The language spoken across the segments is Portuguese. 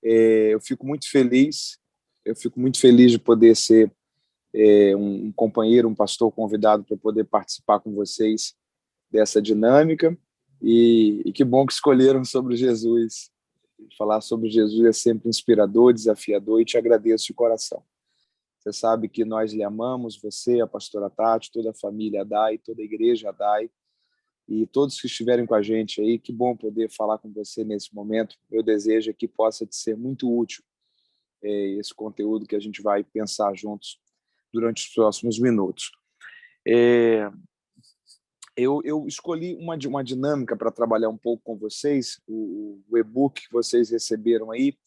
Eu fico muito feliz, de poder ser um companheiro, um pastor convidado para poder participar com vocês dessa dinâmica, e que bom que escolheram sobre Jesus. Falar sobre Jesus é sempre inspirador, desafiador, e te agradeço de coração. Você sabe que nós lhe amamos, você, a pastora Tati, toda a família Adai, toda a igreja Adai, e todos que estiverem com a gente aí. Que bom poder falar com você nesse momento. Meu desejo é que possa te ser muito útil esse conteúdo que a gente vai pensar juntos durante os próximos minutos. Eu escolhi uma dinâmica para trabalhar um pouco com vocês. O e-book que vocês receberam aí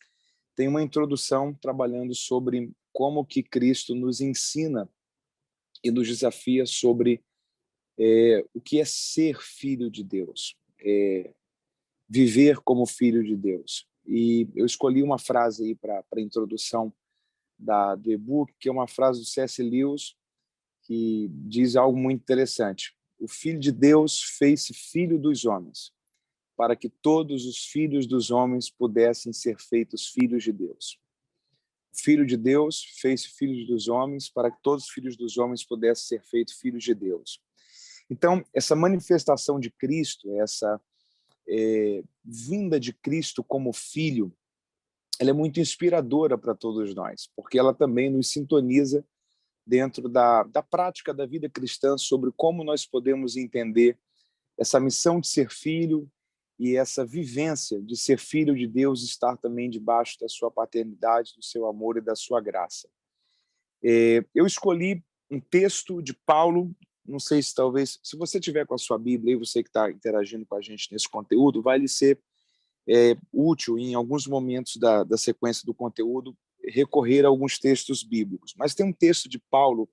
tem uma introdução trabalhando sobre como que Cristo nos ensina e nos desafia sobre o que é ser filho de Deus, viver como filho de Deus. E eu escolhi uma frase aí para a introdução do e-book, que é uma frase do C.S. Lewis, que diz algo muito interessante. O Filho de Deus fez-se filho dos homens, para que todos os filhos dos homens pudessem ser feitos filhos de Deus. O Filho de Deus fez-se filho dos homens, para que todos os filhos dos homens pudessem ser feitos filhos de Deus. Então, essa manifestação de Cristo, essa vinda de Cristo como filho, ela é muito inspiradora para todos nós, porque ela também nos sintoniza dentro da prática da vida cristã sobre como nós podemos entender essa missão de ser filho e essa vivência de ser filho de Deus, estar também debaixo da sua paternidade, do seu amor e da sua graça. Eu escolhi um texto de Paulo. Não sei se talvez, se você tiver com a sua Bíblia e você que está interagindo com a gente nesse conteúdo, vai lhe ser útil em alguns momentos da sequência do conteúdo recorrer a alguns textos bíblicos. Mas tem um texto de Paulo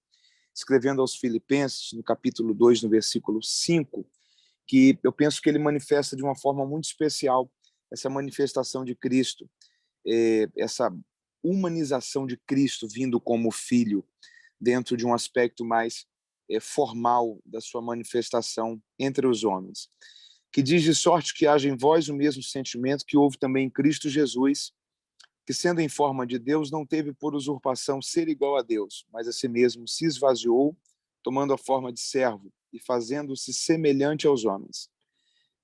escrevendo aos Filipenses, no capítulo 2, no versículo 5, que eu penso que ele manifesta de uma forma muito especial essa manifestação de Cristo, essa humanização de Cristo vindo como filho, dentro de um aspecto mais formal da sua manifestação entre os homens, que diz: de sorte que haja em vós o mesmo sentimento que houve também em Cristo Jesus, que, sendo em forma de Deus, não teve por usurpação ser igual a Deus, mas a si mesmo se esvaziou, tomando a forma de servo e fazendo-se semelhante aos homens.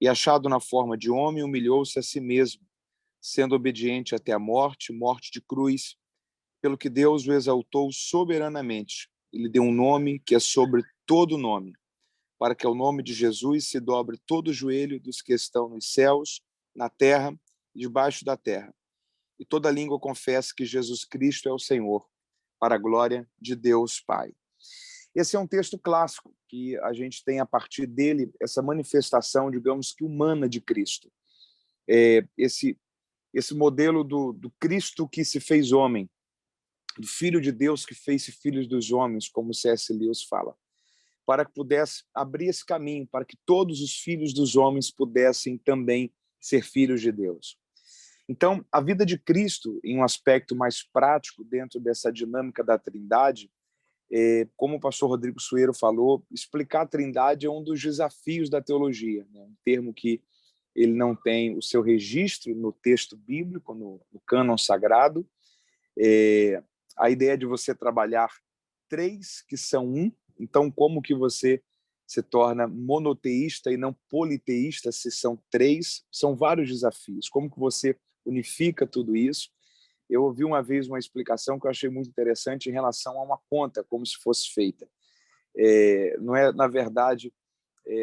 E, achado na forma de homem, humilhou-se a si mesmo, sendo obediente até a morte, morte de cruz, pelo que Deus o exaltou soberanamente. Ele deu um nome que é sobre todo nome, para que ao nome de Jesus se dobre todo o joelho dos que estão nos céus, na terra e debaixo da terra, e toda língua confesse que Jesus Cristo é o Senhor, para a glória de Deus Pai. Esse é um texto clássico, que a gente tem a partir dele essa manifestação, digamos que humana de Cristo. Esse modelo do Cristo que se fez homem, do Filho de Deus que fez-se filhos dos homens, como C.S. Lewis fala, para que pudesse abrir esse caminho, para que todos os filhos dos homens pudessem também ser filhos de Deus. Então, a vida de Cristo, em um aspecto mais prático, dentro dessa dinâmica da Trindade, como o pastor Rodrigo Sueiro falou, explicar a Trindade é um dos desafios da teologia, né? Um termo que ele não tem o seu registro no texto bíblico, no cânon sagrado. A ideia de você trabalhar três que são um. Então, como que você se torna monoteísta e não politeísta se são três? São vários desafios. Como que você unifica tudo isso? Eu ouvi uma vez uma explicação que eu achei muito interessante em relação a uma conta, como se fosse feita. Não é, na verdade,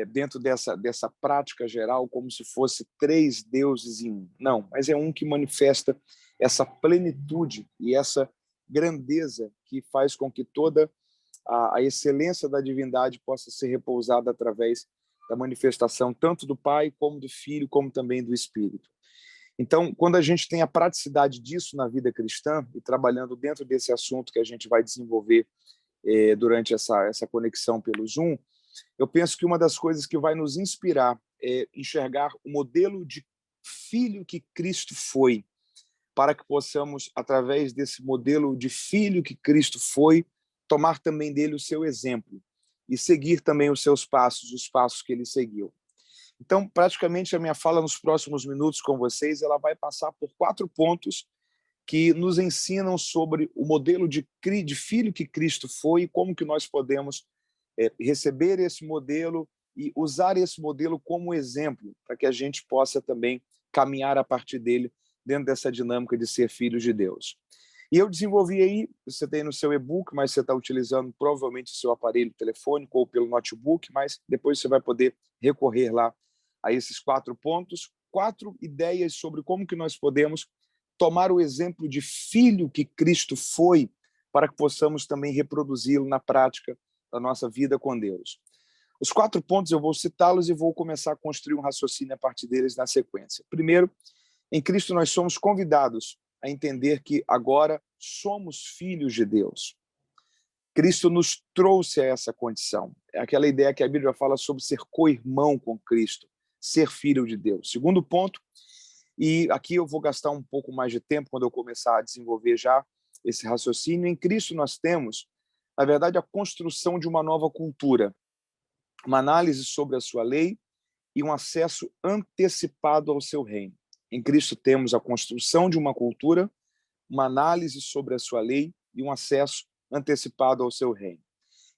dentro dessa prática geral, como se fosse três deuses em um. Não, mas é um que manifesta essa plenitude e essa grandeza que faz com que toda a excelência da divindade possa ser repousada através da manifestação tanto do Pai, como do Filho, como também do Espírito. Então, quando a gente tem a praticidade disso na vida cristã, e trabalhando dentro desse assunto que a gente vai desenvolver durante essa conexão pelo Zoom, eu penso que uma das coisas que vai nos inspirar é enxergar o modelo de filho que Cristo foi, para que possamos, através desse modelo de filho que Cristo foi, tomar também dele o seu exemplo e seguir também os seus passos, os passos que ele seguiu. Então, praticamente, a minha fala nos próximos minutos com vocês, ela vai passar por 4 pontos que nos ensinam sobre o modelo de filho que Cristo foi e como que nós podemos receber esse modelo e usar esse modelo como exemplo para que a gente possa também caminhar a partir dele dentro dessa dinâmica de ser filhos de Deus. E eu desenvolvi aí, você tem no seu e-book, mas você está utilizando provavelmente o seu aparelho telefônico ou pelo notebook, mas depois você vai poder recorrer lá a esses 4 pontos, 4 ideias sobre como que nós podemos tomar o exemplo de filho que Cristo foi para que possamos também reproduzi-lo na prática da nossa vida com Deus. Os 4 pontos eu vou citá-los e vou começar a construir um raciocínio a partir deles na sequência. Primeiro, em Cristo nós somos convidados a entender que agora somos filhos de Deus. Cristo nos trouxe a essa condição. É aquela ideia que a Bíblia fala sobre ser co-irmão com Cristo, ser filho de Deus. Segundo ponto, e aqui eu vou gastar um pouco mais de tempo quando eu começar a desenvolver já esse raciocínio. Em Cristo nós temos, na verdade, a construção de uma nova cultura, uma análise sobre a sua lei e um acesso antecipado ao seu reino. Em Cristo temos a construção de uma cultura, uma análise sobre a sua lei e um acesso antecipado ao seu reino.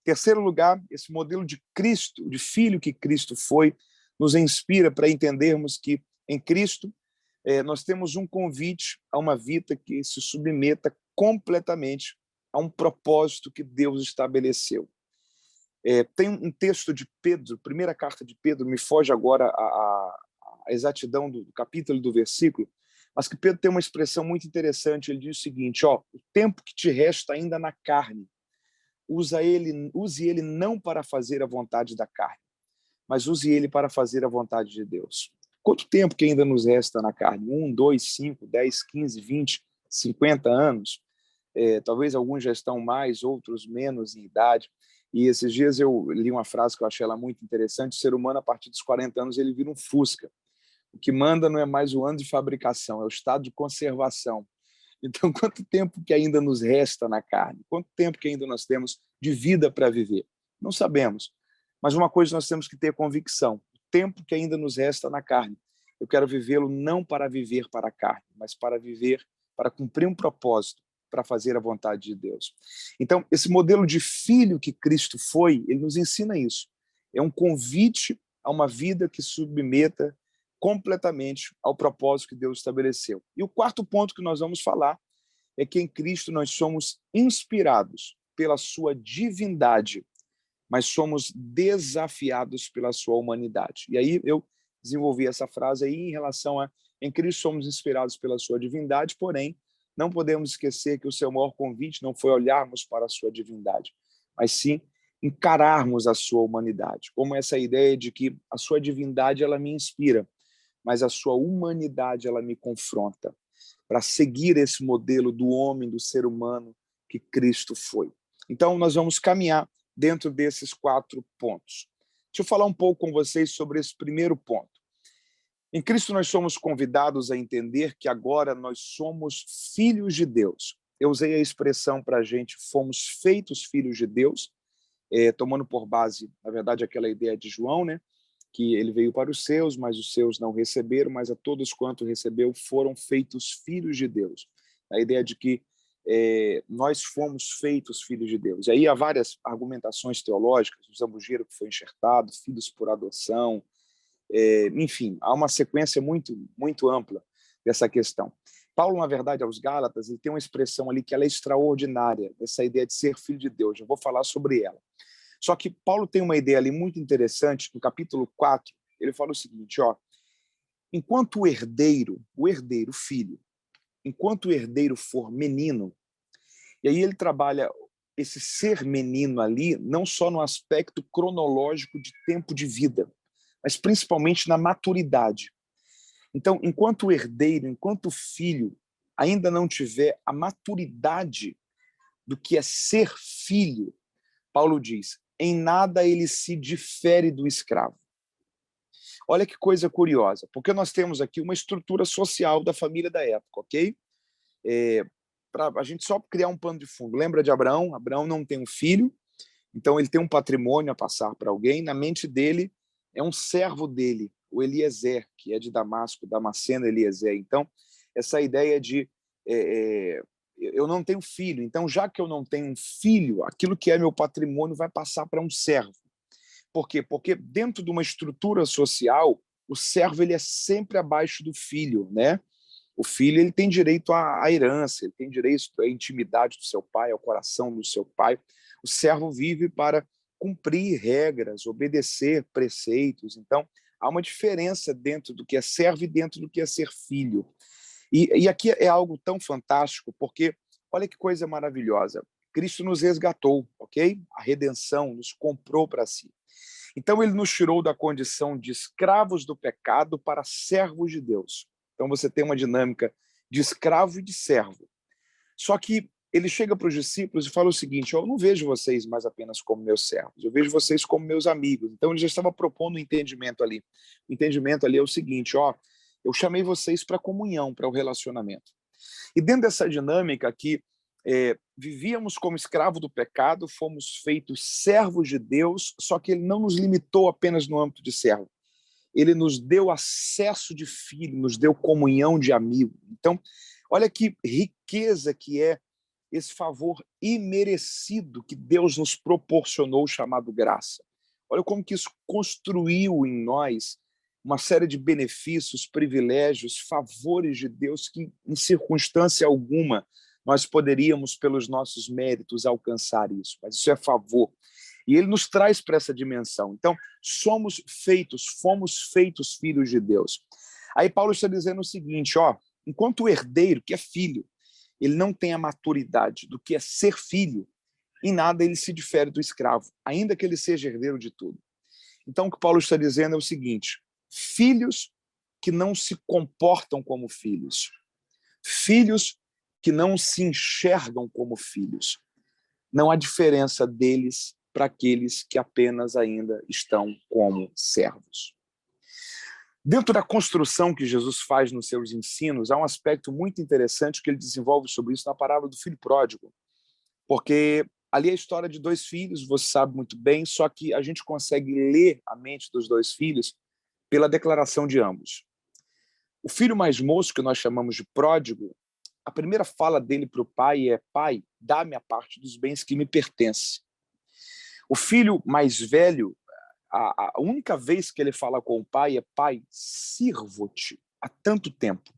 Em terceiro lugar, esse modelo de Cristo, de filho que Cristo foi, nos inspira para entendermos que em Cristo nós temos um convite a uma vida que se submeta completamente a um propósito que Deus estabeleceu. Tem um texto de Pedro, primeira carta de Pedro, me foge agora a exatidão do capítulo e do versículo, mas que Pedro tem uma expressão muito interessante. Ele diz o seguinte: o tempo que te resta ainda na carne, use ele não para fazer a vontade da carne, mas use ele para fazer a vontade de Deus. Quanto tempo que ainda nos resta na carne? 1, 2, 5, 10, 15, 20, 50 anos? Talvez alguns já estão mais, outros menos em idade. E esses dias eu li uma frase que eu achei ela muito interessante: o ser humano, a partir dos 40 anos, ele vira um Fusca. O que manda não é mais o ano de fabricação, é o estado de conservação. Então, quanto tempo que ainda nos resta na carne? Quanto tempo que ainda nós temos de vida para viver? Não sabemos. Mas uma coisa nós temos que ter convicção: o tempo que ainda nos resta na carne, eu quero vivê-lo não para viver para a carne, mas para viver, para cumprir um propósito, para fazer a vontade de Deus. Então, esse modelo de filho que Cristo foi, ele nos ensina isso. É um convite a uma vida que submeta completamente ao propósito que Deus estabeleceu. E o quarto ponto que nós vamos falar é que em Cristo nós somos inspirados pela sua divindade, mas somos desafiados pela sua humanidade. E aí eu desenvolvi essa frase aí em relação a: em Cristo somos inspirados pela sua divindade, porém não podemos esquecer que o seu maior convite não foi olharmos para a sua divindade, mas sim encararmos a sua humanidade, como essa ideia de que a sua divindade ela me inspira, mas a sua humanidade ela me confronta, para seguir esse modelo do homem, do ser humano que Cristo foi. Então, nós vamos caminhar dentro desses 4 pontos. Deixa eu falar um pouco com vocês sobre esse primeiro ponto. Em Cristo nós somos convidados a entender que agora nós somos filhos de Deus. Eu usei a expressão para a gente: fomos feitos filhos de Deus, tomando por base, na verdade, aquela ideia de João, né? Que ele veio para os seus, mas os seus não receberam, mas a todos quanto recebeu foram feitos filhos de Deus. A ideia de que nós fomos feitos filhos de Deus. E aí há várias argumentações teológicas: o zambujeiro que foi enxertado, filhos por adoção, enfim, há uma sequência muito, muito ampla dessa questão. Paulo, na verdade, aos Gálatas, ele tem uma expressão ali que ela é extraordinária, essa ideia de ser filho de Deus. Eu vou falar sobre ela. Só que Paulo tem uma ideia ali muito interessante, no capítulo 4, ele fala o seguinte: enquanto o herdeiro, filho, enquanto o herdeiro for menino, e aí ele trabalha esse ser menino ali, não só no aspecto cronológico de tempo de vida, mas principalmente na maturidade. Então, enquanto o herdeiro, enquanto o filho ainda não tiver a maturidade do que é ser filho, Paulo diz: em nada ele se difere do escravo. Olha que coisa curiosa, porque nós temos aqui uma estrutura social da família da época, ok? Para a gente só criar um pano de fundo. Lembra de Abraão? Abraão não tem um filho, então ele tem um patrimônio a passar para alguém. Na mente dele é um servo dele, o Eliezer, que é de Damasco, Damasceno Eliezer. Então, essa ideia de eu não tenho filho, então já que eu não tenho um filho, aquilo que é meu patrimônio vai passar para um servo. Por quê? Porque dentro de uma estrutura social, o servo ele é sempre abaixo do filho, né? O filho ele tem direito à herança, ele tem direito à intimidade do seu pai, ao coração do seu pai. O servo vive para cumprir regras, obedecer preceitos. Então, há uma diferença dentro do que é servo e dentro do que é ser filho. E aqui é algo tão fantástico, porque olha que coisa maravilhosa. Cristo nos resgatou, ok? A redenção nos comprou para si. Então, ele nos tirou da condição de escravos do pecado para servos de Deus. Então, você tem uma dinâmica de escravo e de servo. Só que ele chega para os discípulos e fala o seguinte: eu não vejo vocês mais apenas como meus servos, eu vejo vocês como meus amigos. Então, ele já estava propondo um entendimento ali. O entendimento ali é o seguinte: eu chamei vocês para a comunhão, para o relacionamento. E dentro dessa dinâmica aqui, vivíamos como escravo do pecado, fomos feitos servos de Deus, só que ele não nos limitou apenas no âmbito de servo. Ele nos deu acesso de filho, nos deu comunhão de amigo. Então, olha que riqueza que é esse favor imerecido que Deus nos proporcionou, chamado graça. Olha como que isso construiu em nós uma série de benefícios, privilégios, favores de Deus que, em circunstância alguma, nós poderíamos, pelos nossos méritos, alcançar isso. Mas isso é favor. E ele nos traz para essa dimensão. Então, fomos feitos filhos de Deus. Aí Paulo está dizendo o seguinte, enquanto o herdeiro, que é filho, ele não tem a maturidade do que é ser filho, em nada ele se difere do escravo, ainda que ele seja herdeiro de tudo. Então, o que Paulo está dizendo é o seguinte: filhos que não se comportam como filhos, filhos que não se enxergam como filhos, não há diferença deles para aqueles que apenas ainda estão como servos. Dentro da construção que Jesus faz nos seus ensinos, há um aspecto muito interessante que ele desenvolve sobre isso na parábola do filho pródigo, porque ali é a história de dois filhos, você sabe muito bem, só que a gente consegue ler a mente dos dois filhos pela declaração de ambos. O filho mais moço, que nós chamamos de pródigo, a primeira fala dele para o pai é: pai, dá-me a parte dos bens que me pertence. O filho mais velho, a única vez que ele fala com o pai é: pai, sirvo-te há tanto tempo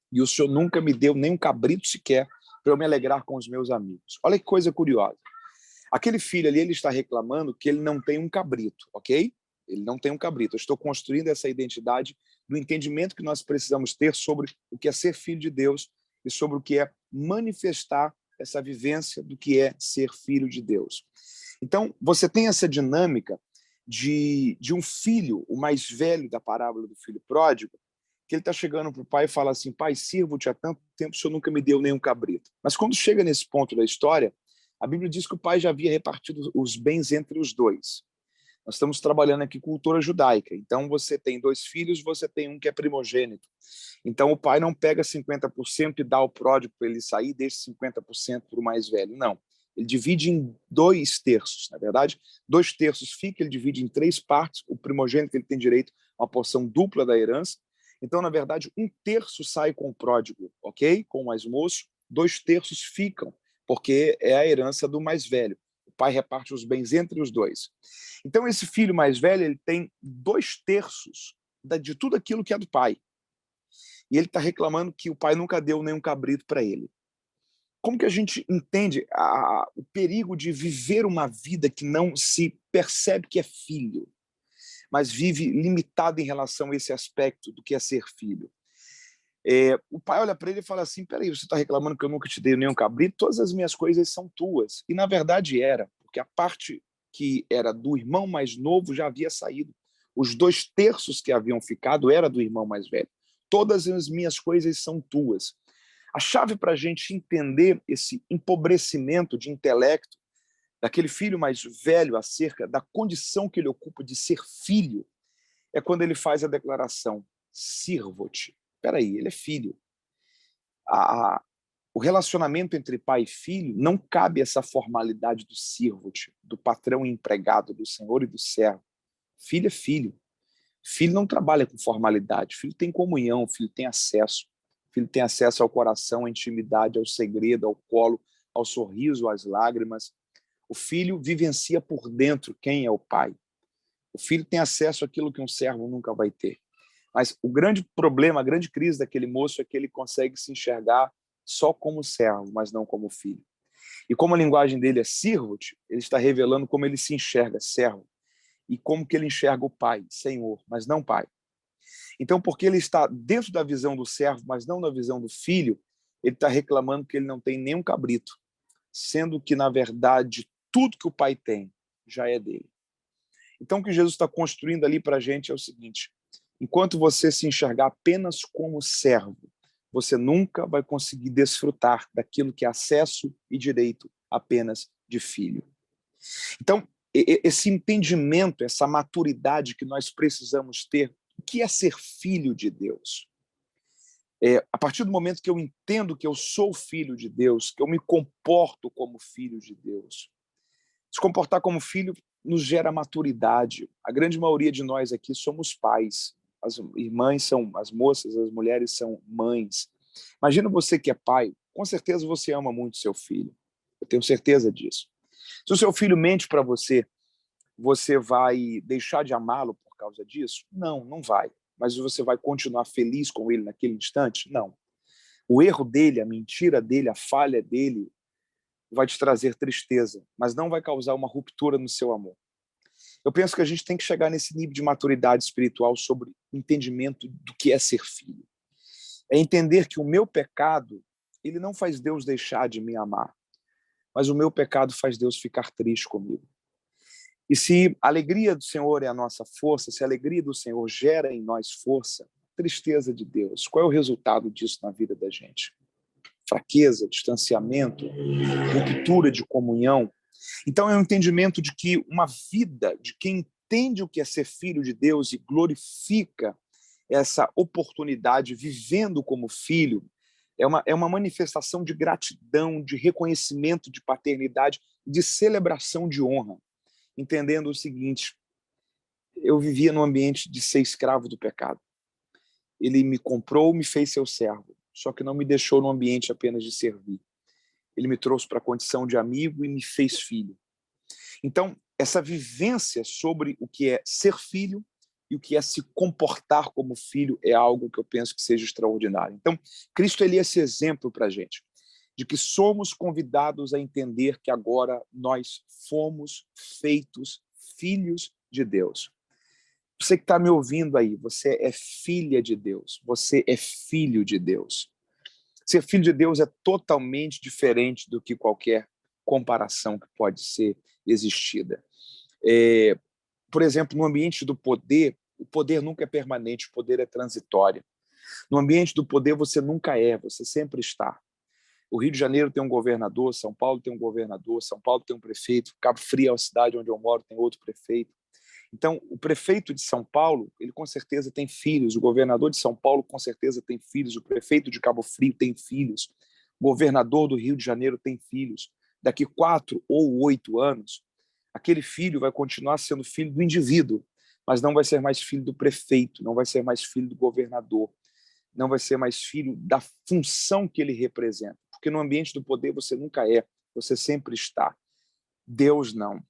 e o senhor nunca me deu nem um cabrito sequer para eu me alegrar com os meus amigos. Olha que coisa curiosa. Aquele filho ali, ele está reclamando que ele não tem um cabrito, ok? Ele não tem um cabrito. Eu estou construindo essa identidade do entendimento que nós precisamos ter sobre o que é ser filho de Deus e sobre o que é manifestar essa vivência do que é ser filho de Deus. Então, você tem essa dinâmica de um filho, o mais velho da parábola do filho pródigo, que ele está chegando para o pai e fala assim: pai, sirvo-te há tanto tempo, o senhor nunca me deu nenhum cabrito. Mas quando chega nesse ponto da história, a Bíblia diz que o pai já havia repartido os bens entre os dois. Nós estamos trabalhando aqui cultura judaica. Então, você tem dois filhos, você tem um que é primogênito. Então, o pai não pega 50% e dá ao pródigo para ele sair e deixa 50% para o mais velho. Não. Ele divide em 2/3, na verdade. 2/3 fica, ele divide em 3 partes. O primogênito ele tem direito a uma porção dupla da herança. Então, na verdade, 1/3 sai com o pródigo, ok? Com o mais moço. 2/3 ficam, porque é a herança do mais velho. O pai reparte os bens entre os dois. Então, esse filho mais velho, ele tem 2/3 de tudo aquilo que é do pai. E ele está reclamando que o pai nunca deu nenhum cabrito para ele. Como que a gente entende o perigo de viver uma vida que não se percebe que é filho, mas vive limitado em relação a esse aspecto do que é ser filho? O pai olha para ele e fala assim: peraí, você está reclamando que eu nunca te dei nenhum cabrito? Todas as minhas coisas são tuas. E na verdade era, porque a parte que era do irmão mais novo já havia saído. Os 2/3 que haviam ficado era do irmão mais velho. Todas as minhas coisas são tuas. A chave para a gente entender esse empobrecimento de intelecto daquele filho mais velho acerca da condição que ele ocupa de ser filho é quando ele faz a declaração: sirvo-te. Peraí, ele é filho. O relacionamento entre pai e filho não cabe essa formalidade do sirvo-te, do patrão e empregado, do senhor e do servo. Filho é filho. Filho não trabalha com formalidade. Filho tem comunhão, filho tem acesso. O filho tem acesso ao coração, à intimidade, ao segredo, ao colo, ao sorriso, às lágrimas. O filho vivencia por dentro quem é o pai. O filho tem acesso àquilo que um servo nunca vai ter. Mas o grande problema, a grande crise daquele moço é que ele consegue se enxergar só como servo, mas não como filho. E como a linguagem dele é servut, ele está revelando como ele se enxerga, servo. E como que ele enxerga o pai, senhor, mas não pai. Então, porque ele está dentro da visão do servo, mas não na visão do filho, ele está reclamando que ele não tem nenhum cabrito, sendo que, na verdade, tudo que o pai tem já é dele. Então, o que Jesus está construindo ali para a gente é o seguinte: enquanto você se enxergar apenas como servo, você nunca vai conseguir desfrutar daquilo que é acesso e direito apenas de filho. Então, esse entendimento, essa maturidade que nós precisamos ter, o que é ser filho de Deus? A partir do momento que eu entendo que eu sou filho de Deus, que eu me comporto como filho de Deus. Se comportar como filho nos gera maturidade. A grande maioria de nós aqui somos pais. As irmãs são, as moças, as mulheres são mães. Imagina você que é pai, com certeza você ama muito seu filho. Eu tenho certeza disso. Se o seu filho mente para você, você vai deixar de amá-lo por causa disso? Não, não vai. Mas você vai continuar feliz com ele naquele instante? Não. O erro dele, a mentira dele, a falha dele vai te trazer tristeza, mas não vai causar uma ruptura no seu amor. Eu penso que a gente tem que chegar nesse nível de maturidade espiritual sobre o entendimento do que é ser filho. É entender que o meu pecado, ele não faz Deus deixar de me amar, mas o meu pecado faz Deus ficar triste comigo. E se a alegria do Senhor é a nossa força, se a alegria do Senhor gera em nós força, tristeza de Deus, qual é o resultado disso na vida da gente? Fraqueza, distanciamento, ruptura de comunhão. Então é um entendimento de que uma vida de quem entende o que é ser filho de Deus e glorifica essa oportunidade vivendo como filho, é uma manifestação de gratidão, de reconhecimento de paternidade, de celebração de honra, entendendo o seguinte: eu vivia num ambiente de ser escravo do pecado. Ele me comprou, me fez seu servo, só que não me deixou num ambiente apenas de servir. Ele me trouxe para a condição de amigo e me fez filho. Então, essa vivência sobre o que é ser filho e o que é se comportar como filho é algo que eu penso que seja extraordinário. Então, Cristo ele é esse exemplo para a gente, de que somos convidados a entender que agora nós fomos feitos filhos de Deus. Você que está me ouvindo aí, você é filha de Deus, você é filho de Deus. Ser filho de Deus é totalmente diferente do que qualquer comparação que pode ser existida. Por exemplo, no ambiente do poder, o poder nunca é permanente, o poder é transitório. No ambiente do poder você nunca é, você sempre está. O Rio de Janeiro tem um governador, São Paulo tem um governador, São Paulo tem um prefeito, Cabo Frio é a cidade onde eu moro, tem outro prefeito. Então, o prefeito de São Paulo, ele com certeza tem filhos, o governador de São Paulo com certeza tem filhos, o prefeito de Cabo Frio tem filhos, o governador do Rio de Janeiro tem filhos. Daqui 4 ou 8 anos, aquele filho vai continuar sendo filho do indivíduo, mas não vai ser mais filho do prefeito, não vai ser mais filho do governador, não vai ser mais filho da função que ele representa. Porque no ambiente do poder você nunca é, você sempre está. Deus não.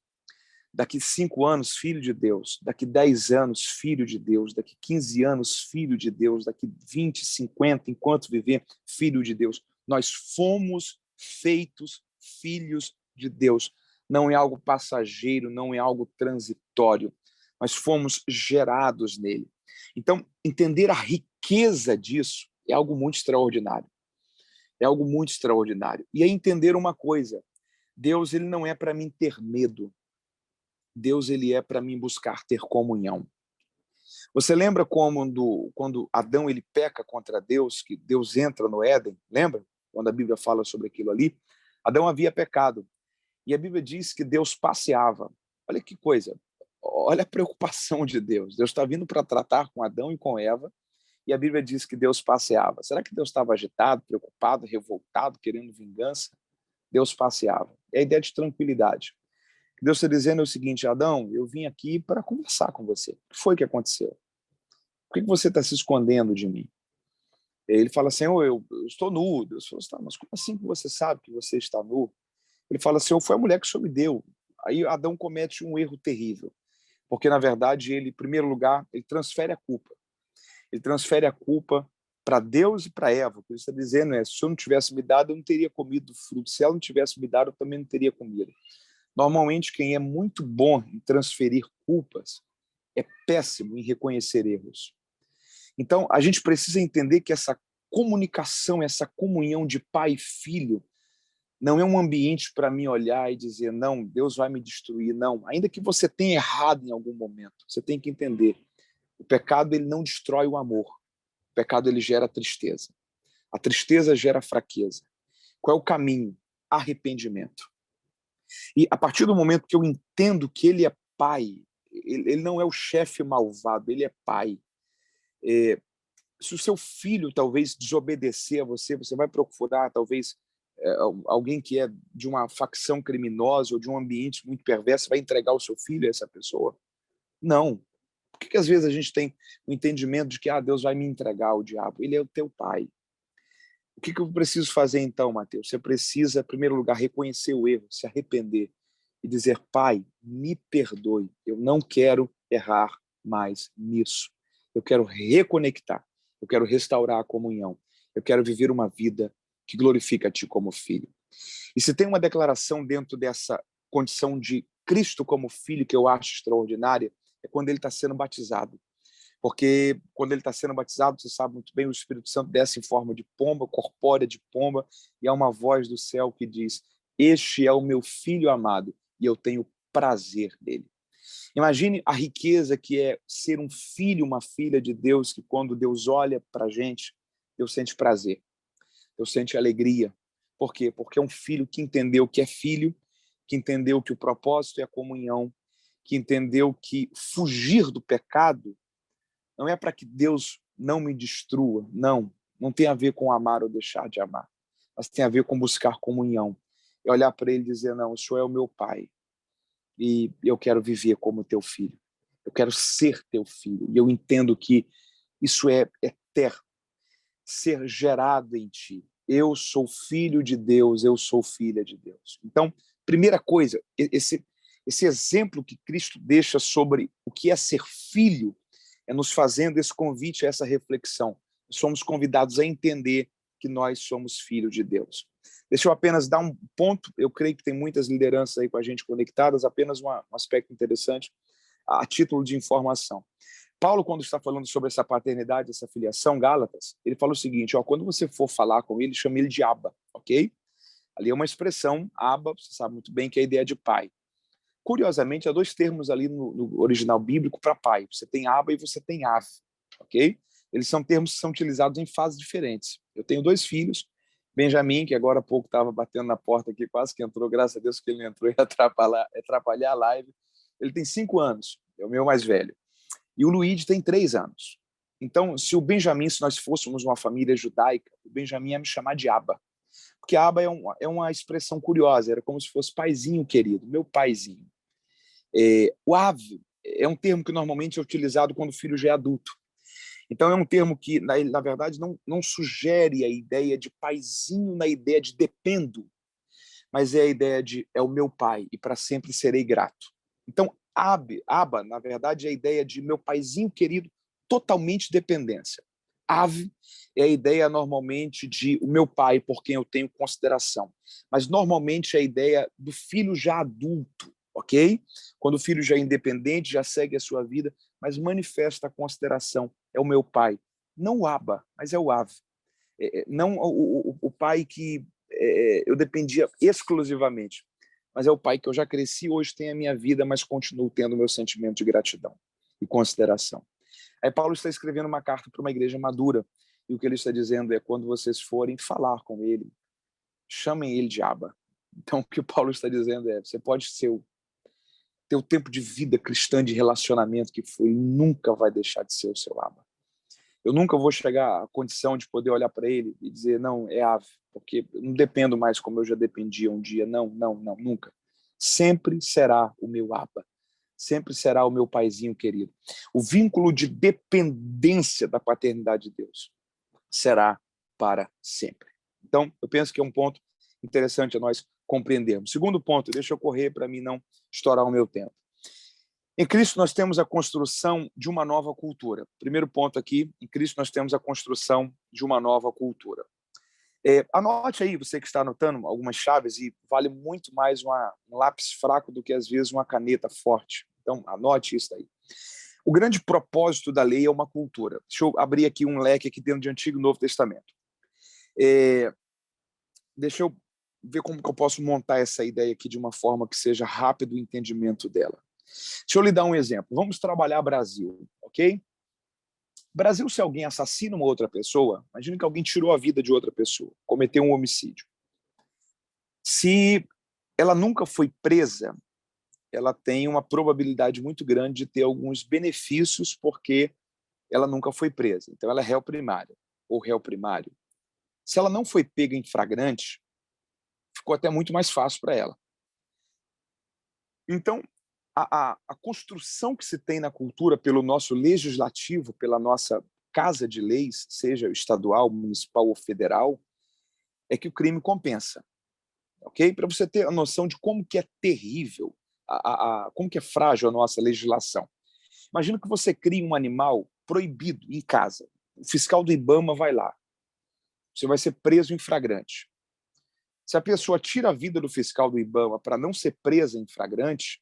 Daqui 5 anos, filho de Deus. Daqui 10 anos, filho de Deus. Daqui 15 anos, filho de Deus. Daqui 20, 50, enquanto viver, filho de Deus. Nós fomos feitos filhos de Deus. Não é algo passageiro, não é algo transitório. Nós fomos gerados nele. Então, entender a riqueza disso é algo muito extraordinário. É algo muito extraordinário. E é entender uma coisa: Deus ele não é para mim ter medo. Deus ele é para mim buscar ter comunhão. Você lembra quando Adão ele peca contra Deus, que Deus entra no Éden? Lembra? Quando a Bíblia fala sobre aquilo ali? Adão havia pecado. E a Bíblia diz que Deus passeava. Olha que coisa. Olha a preocupação de Deus. Deus está vindo para tratar com Adão e com Eva, e a Bíblia diz que Deus passeava. Será que Deus estava agitado, preocupado, revoltado, querendo vingança? Deus passeava. É a ideia de tranquilidade. Deus está dizendo o seguinte: Adão, eu vim aqui para conversar com você. O que foi que aconteceu? Por que você está se escondendo de mim? Ele fala assim, eu estou nu. Deus fala assim, tá, mas como assim que você sabe que você está nu? Ele fala assim, foi a mulher que o Senhor me deu. Aí Adão comete um erro terrível, porque, na verdade, ele, em primeiro lugar, ele transfere a culpa. Ele transfere a culpa para Deus e para Eva. O que ele está dizendo é, se o Senhor não tivesse me dado, eu não teria comido do fruto. Se ela não tivesse me dado, eu também não teria comido. Normalmente, quem é muito bom em transferir culpas é péssimo em reconhecer erros. Então, a gente precisa entender que essa comunicação, essa comunhão de pai e filho, não é um ambiente para mim olhar e dizer, não, Deus vai me destruir, não. Ainda que você tenha errado em algum momento, você tem que entender, o pecado ele não destrói o amor, o pecado ele gera tristeza. A tristeza gera fraqueza. Qual é o caminho? Arrependimento. E a partir do momento que eu entendo que ele é pai, ele não é o chefe malvado, ele é pai. Se o seu filho talvez desobedecer a você, você vai procurar talvez alguém que é de uma facção criminosa ou de um ambiente muito perverso, vai entregar o seu filho a essa pessoa? Não. Por que às vezes a gente tem o entendimento de que Deus vai me entregar ao diabo? Ele é o teu pai. O que eu preciso fazer então, Mateus? Você precisa, em primeiro lugar, reconhecer o erro, se arrepender e dizer, pai, me perdoe, eu não quero errar mais nisso. Eu quero reconectar, eu quero restaurar a comunhão, eu quero viver uma vida que glorifica a ti como filho. E se tem uma declaração dentro dessa condição de Cristo como filho que eu acho extraordinária, é quando ele está sendo batizado. Porque quando ele está sendo batizado, você sabe muito bem, o Espírito Santo desce em forma de pomba, corpórea de pomba, e há uma voz do céu que diz, este é o meu filho amado, e eu tenho prazer nele. Imagine a riqueza que é ser um filho, uma filha de Deus, que quando Deus olha para a gente, Deus sente prazer, Deus sente alegria. Por quê? Porque é um filho que entendeu que é filho, que entendeu que o propósito é a comunhão, que entendeu que fugir do pecado não é para que Deus não me destrua, não tem a ver com amar ou deixar de amar, mas tem a ver com buscar comunhão. E olhar para ele e dizer, não, o Senhor é o meu pai, e eu quero viver como teu filho, eu quero ser teu filho, e eu entendo que isso é eterno, ser gerado em ti. Eu sou filho de Deus, eu sou filha de Deus. Então, primeira coisa, esse exemplo que Cristo deixa sobre o que é ser filho, é nos fazendo esse convite a essa reflexão. Somos convidados a entender que nós somos filhos de Deus. Deixa eu apenas dar um ponto, eu creio que tem muitas lideranças aí com a gente conectadas, apenas um aspecto interessante, a título de informação. Paulo, quando está falando sobre essa paternidade, essa filiação, Gálatas, ele fala o seguinte, quando você for falar com ele, chame ele de Abba, ok? Ali é uma expressão, Abba, você sabe muito bem que é a ideia de pai. Curiosamente, há dois termos ali no original bíblico para pai. Você tem Abba e você tem Ave, ok? Eles são termos que são utilizados em fases diferentes. Eu tenho dois filhos, Benjamin, que agora há pouco estava batendo na porta aqui, quase que entrou, graças a Deus que ele não entrou e atrapalhar a live. Ele tem 5 anos, é o meu mais velho. E o Luigi tem 3 anos. Então, se o Benjamin, se nós fôssemos uma família judaica, o Benjamin ia me chamar de Abba. Porque Abba é uma expressão curiosa, era como se fosse paizinho querido, meu paizinho. O ave é um termo que normalmente é utilizado quando o filho já é adulto. Então é um termo que, na verdade, não sugere a ideia de paizinho na ideia de dependo, mas é a ideia de é o meu pai e para sempre serei grato. Então, Abba, na verdade, é a ideia de meu paizinho querido, totalmente dependência. Ave é a ideia normalmente de o meu pai por quem eu tenho consideração, mas normalmente é a ideia do filho já adulto, ok? Quando o filho já é independente, já segue a sua vida, mas manifesta a consideração, é o meu pai. Não o Abba, mas é o Ave. Não o pai que eu dependia exclusivamente, mas é o pai que eu já cresci, hoje tem a minha vida, mas continuo tendo o meu sentimento de gratidão e consideração. Aí Paulo está escrevendo uma carta para uma igreja madura, e o que ele está dizendo é, quando vocês forem falar com ele, chamem ele de Abba. Então, o que o Paulo está dizendo é, você pode ter o tempo de vida cristã, de relacionamento que foi, nunca vai deixar de ser o seu Abba. Eu nunca vou chegar à condição de poder olhar para ele e dizer, não, é Ave, porque eu não dependo mais como eu já dependia um dia. Não, nunca. Sempre será o meu Abba. Sempre será o meu paizinho querido. O vínculo de dependência da paternidade de Deus será para sempre. Então, eu penso que é um ponto interessante a nós compreendermos. Segundo ponto, deixa eu correr para mim não estourar o meu tempo. Em Cristo nós temos a construção de uma nova cultura. Primeiro ponto aqui, em Cristo nós temos a construção de uma nova cultura. Anote aí, você que está anotando, algumas chaves, e vale muito mais um lápis fraco do que, às vezes, uma caneta forte. Então, anote isso aí. O grande propósito da lei é uma cultura. Deixa eu abrir aqui um leque aqui dentro de Antigo e Novo Testamento. Deixa eu ver como que eu posso montar essa ideia aqui de uma forma que seja rápido o entendimento dela. Deixa eu lhe dar um exemplo. Vamos trabalhar Brasil, ok? Brasil, se alguém assassina uma outra pessoa, imagine que alguém tirou a vida de outra pessoa, cometeu um homicídio. Se ela nunca foi presa, ela tem uma probabilidade muito grande de ter alguns benefícios porque ela nunca foi presa. Então, ela é réu primária ou réu primário. Se ela não foi pega em flagrante, ficou até muito mais fácil para ela. Então, a construção que se tem na cultura pelo nosso legislativo, pela nossa casa de leis, seja estadual, municipal ou federal, é que o crime compensa. Ok? Para você ter a noção de como que é terrível, como que é frágil a nossa legislação. Imagina que você cria um animal proibido em casa. O fiscal do IBAMA vai lá. Você vai ser preso em flagrante. Se a pessoa tira a vida do fiscal do IBAMA para não ser presa em flagrante,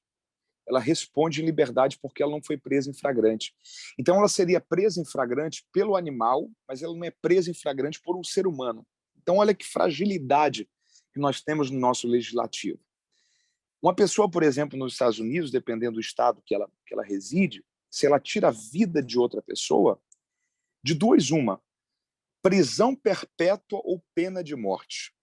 ela responde em liberdade porque ela não foi presa em flagrante. Então, ela seria presa em flagrante pelo animal, mas ela não é presa em flagrante por um ser humano. Então, olha que fragilidade que nós temos no nosso legislativo. Uma pessoa, por exemplo, nos Estados Unidos, dependendo do estado que ela reside, se ela tira a vida de outra pessoa, de duas uma, prisão perpétua ou pena de morte.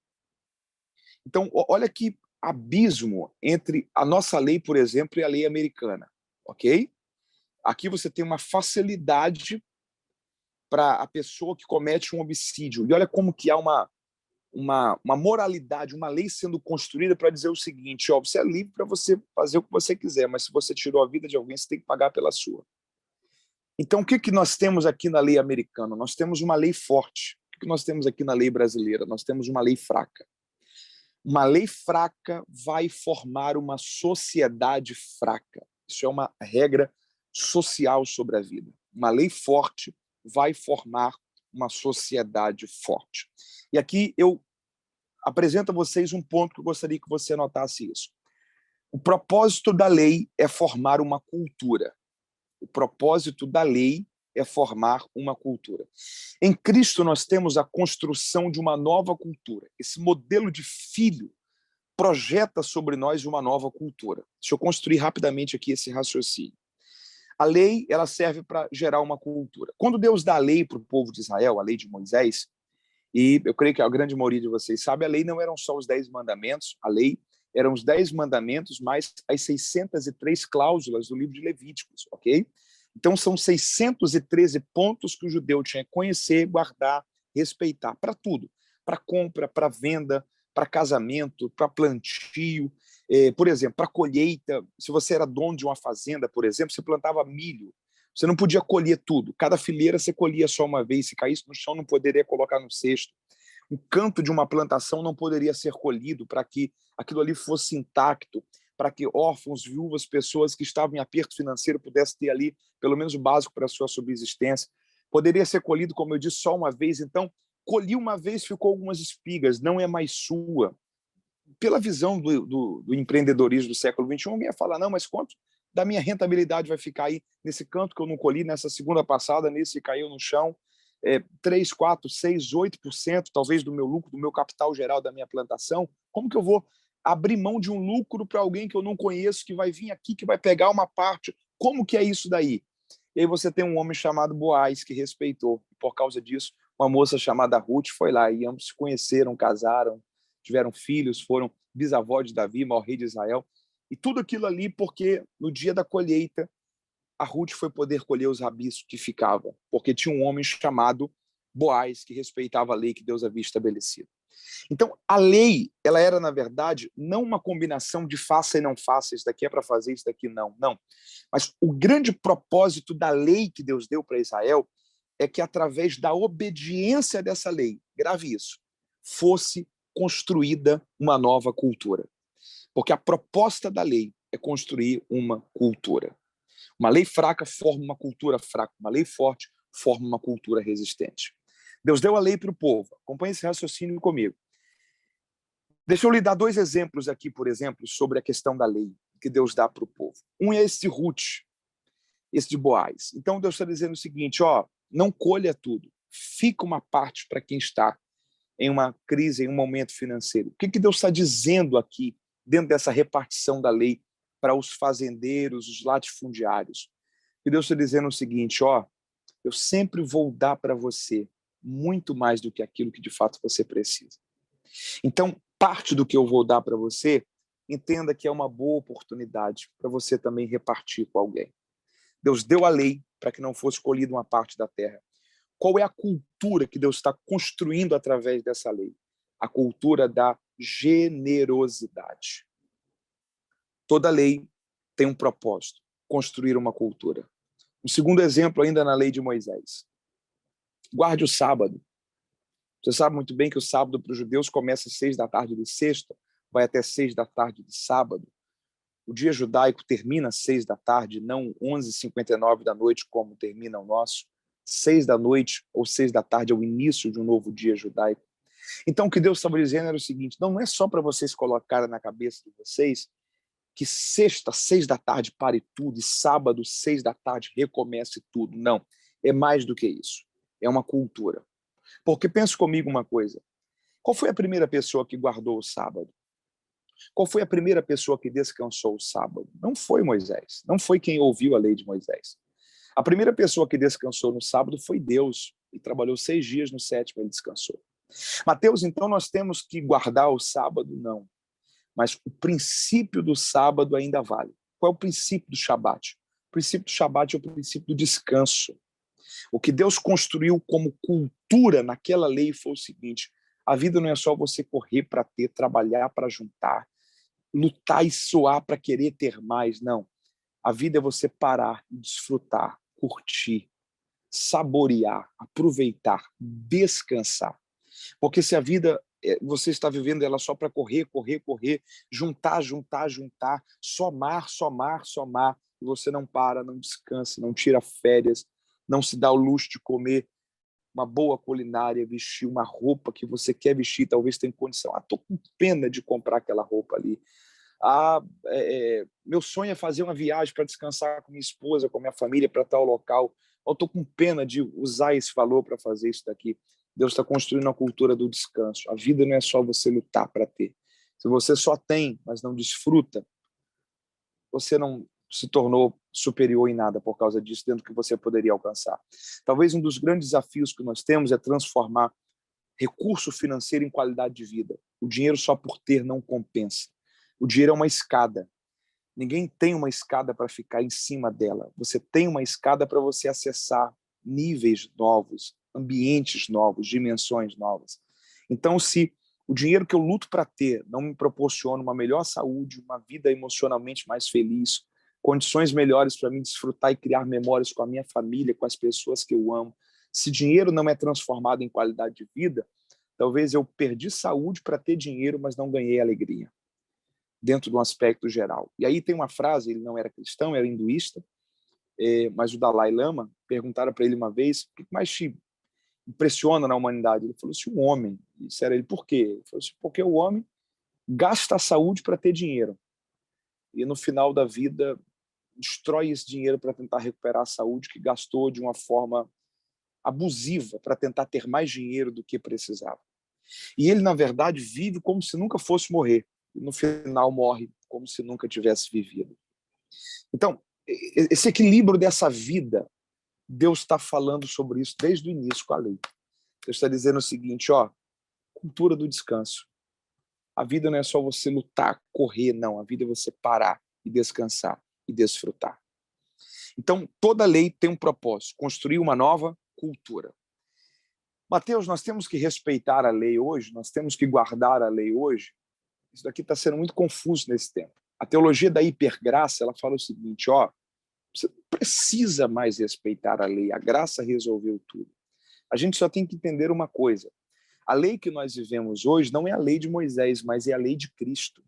Então, olha que abismo entre a nossa lei, por exemplo, e a lei americana, ok? Aqui você tem uma facilidade para a pessoa que comete um homicídio. E olha como que há uma moralidade, uma lei sendo construída para dizer o seguinte: ó, você é livre para você fazer o que você quiser, mas se você tirou a vida de alguém, você tem que pagar pela sua. Então, o que nós temos aqui na lei americana? Nós temos uma lei forte. O que nós temos aqui na lei brasileira? Nós temos uma lei fraca. Uma lei fraca vai formar uma sociedade fraca. Isso é uma regra social sobre a vida. Uma lei forte vai formar uma sociedade forte. E aqui eu apresento a vocês um ponto que eu gostaria que você anotasse isso. O propósito da lei é formar uma cultura. O propósito da lei é formar uma cultura. Em Cristo nós temos a construção de uma nova cultura. Esse modelo de filho projeta sobre nós uma nova cultura. Deixa eu construir rapidamente aqui esse raciocínio. A lei, ela serve para gerar uma cultura. Quando Deus dá a lei para o povo de Israel, a lei de Moisés, e eu creio que a grande maioria de vocês sabe, a lei não eram só os 10 mandamentos, a lei eram os 10 mandamentos mais as 603 cláusulas do livro de Levíticos, ok? Então são 613 pontos que o judeu tinha que conhecer, guardar, respeitar, para tudo. Para compra, para venda, para casamento, para plantio, por exemplo, para colheita. Se você era dono de uma fazenda, por exemplo, você plantava milho, você não podia colher tudo. Cada fileira você colhia só uma vez. Se caísse no chão, não poderia colocar no cesto. O canto de uma plantação não poderia ser colhido para que aquilo ali fosse intacto, para que órfãos, viúvas, pessoas que estavam em aperto financeiro pudessem ter ali pelo menos o básico para a sua subsistência. Poderia ser colhido, como eu disse, só uma vez. Então, colhi uma vez, ficou algumas espigas, não é mais sua. Pela visão do empreendedorismo do século XXI, alguém ia falar, não, mas quanto da minha rentabilidade vai ficar aí nesse canto que eu não colhi, nessa segunda passada, nesse que caiu no chão, 3, 4, 6, 8% talvez do meu lucro, do meu capital geral da minha plantação? Como que eu vou abrir mão de um lucro para alguém que eu não conheço, que vai vir aqui, que vai pegar uma parte? Como que é isso daí? E aí você tem um homem chamado Boaz, que respeitou. Por causa disso, uma moça chamada Ruth foi lá e ambos se conheceram, casaram, tiveram filhos, foram bisavó de Davi, maior rei de Israel. E tudo aquilo ali porque no dia da colheita, a Ruth foi poder colher os rabiços que ficavam, porque tinha um homem chamado Boaz, que respeitava a lei que Deus havia estabelecido. Então, a lei, ela era, na verdade, não uma combinação de faça e não faça, isso daqui é para fazer, isso daqui não. Mas o grande propósito da lei que Deus deu para Israel é que através da obediência dessa lei, grave isso, fosse construída uma nova cultura. Porque a proposta da lei é construir uma cultura. Uma lei fraca forma uma cultura fraca, uma lei forte forma uma cultura resistente. Deus deu a lei para o povo. Acompanhe esse raciocínio comigo. Deixa eu lhe dar 2 exemplos aqui, por exemplo, sobre a questão da lei que Deus dá para o povo. Um é esse de Ruth, esse de Boaz. Então Deus está dizendo o seguinte, não colha tudo, fica uma parte para quem está em uma crise, em um momento financeiro. O que Deus está dizendo aqui, dentro dessa repartição da lei para os fazendeiros, os latifundiários? E Deus está dizendo o seguinte, eu sempre vou dar para você muito mais do que aquilo que de fato você precisa. Então, parte do que eu vou dar para você, entenda que é uma boa oportunidade para você também repartir com alguém. Deus deu a lei para que não fosse escolhida uma parte da terra. Qual é a cultura que Deus está construindo através dessa lei? A cultura da generosidade. Toda lei tem um propósito, construir uma cultura. Um segundo exemplo ainda na lei de Moisés. Guarde o sábado. Você sabe muito bem que o sábado para os judeus começa às 6 da tarde de sexta, vai até 6 da tarde de sábado. O dia judaico termina às 6 da tarde, não 11h59 da noite, como termina o nosso. 6 da noite ou 6 da tarde é o início de um novo dia judaico. Então, o que Deus estava dizendo era o seguinte, não é só para vocês colocarem na cabeça de vocês que sexta, 6 da tarde, pare tudo, e sábado, 6 da tarde, recomece tudo. Não, é mais do que isso. É uma cultura. Porque pense comigo uma coisa, qual foi a primeira pessoa que guardou o sábado? Qual foi a primeira pessoa que descansou o sábado? Não foi Moisés, não foi quem ouviu a lei de Moisés. A primeira pessoa que descansou no sábado foi Deus, e trabalhou 6 dias, no 7º ele descansou. Mateus, então nós temos que guardar o sábado? Não. Mas o princípio do sábado ainda vale. Qual é o princípio do Shabat? O princípio do Shabat é o princípio do descanso. O que Deus construiu como cultura naquela lei foi o seguinte, a vida não é só você correr para ter, trabalhar para juntar, lutar e suar para querer ter mais, não. A vida é você parar, desfrutar, curtir, saborear, aproveitar, descansar. Porque se a vida você está vivendo ela só para correr, correr, correr, juntar, juntar, juntar, somar, somar, somar, e você não para, não descansa, não tira férias, não se dá o luxo de comer uma boa culinária, vestir uma roupa que você quer vestir, talvez tenha condição. Estou com pena de comprar aquela roupa ali. Meu sonho é fazer uma viagem para descansar com minha esposa, com minha família, para tal local. Eu estou com pena de usar esse valor para fazer isso daqui. Deus está construindo a cultura do descanso. A vida não é só você lutar para ter. Se você só tem, mas não desfruta, você não se tornou superior em nada por causa disso, dentro do que você poderia alcançar. Talvez um dos grandes desafios que nós temos é transformar recurso financeiro em qualidade de vida. O dinheiro só por ter não compensa. O dinheiro é uma escada. Ninguém tem uma escada para ficar em cima dela. Você tem uma escada para você acessar níveis novos, ambientes novos, dimensões novas. Então, se o dinheiro que eu luto para ter não me proporciona uma melhor saúde, uma vida emocionalmente mais feliz, condições melhores para mim desfrutar e criar memórias com a minha família, com as pessoas que eu amo, se dinheiro não é transformado em qualidade de vida, talvez eu perdi saúde para ter dinheiro, mas não ganhei alegria, dentro de um aspecto geral. E aí tem uma frase, ele não era cristão, era hinduísta, mas o Dalai Lama, perguntaram para ele uma vez, o que mais te impressiona na humanidade? Ele falou assim, um homem. E disseram ele, por quê? Ele falou assim, porque o homem gasta a saúde para ter dinheiro. E no final da vida, destrói esse dinheiro para tentar recuperar a saúde que gastou de uma forma abusiva para tentar ter mais dinheiro do que precisava. E ele, na verdade, vive como se nunca fosse morrer. E no final morre como se nunca tivesse vivido. Então, esse equilíbrio dessa vida, Deus está falando sobre isso desde o início com a lei. Deus está dizendo o seguinte, cultura do descanso. A vida não é só você lutar, correr, não. A vida é você parar e descansar e desfrutar. Então, toda lei tem um propósito, construir uma nova cultura. Mateus, nós temos que respeitar a lei hoje, nós temos que guardar a lei hoje. Isso daqui está sendo muito confuso nesse tempo. A teologia da hipergraça, ela fala o seguinte, você não precisa mais respeitar a lei, a graça resolveu tudo. A gente só tem que entender uma coisa. A lei que nós vivemos hoje não é a lei de Moisés, mas é a lei de Cristo.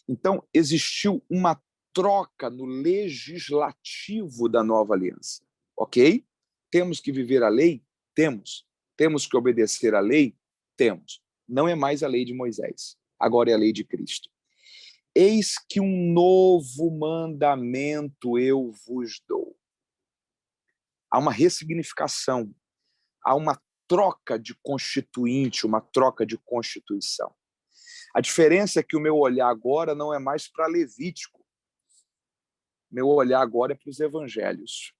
Então, existiu uma troca no legislativo da nova aliança, ok? Temos que viver a lei? Temos. Temos que obedecer à lei? Temos. Não é mais a lei de Moisés, agora é a lei de Cristo. Eis que um novo mandamento eu vos dou. Há uma ressignificação, há uma troca de constituinte, uma troca de constituição. A diferença é que o meu olhar agora não é mais para Levítico. Meu olhar agora é para os evangelhos.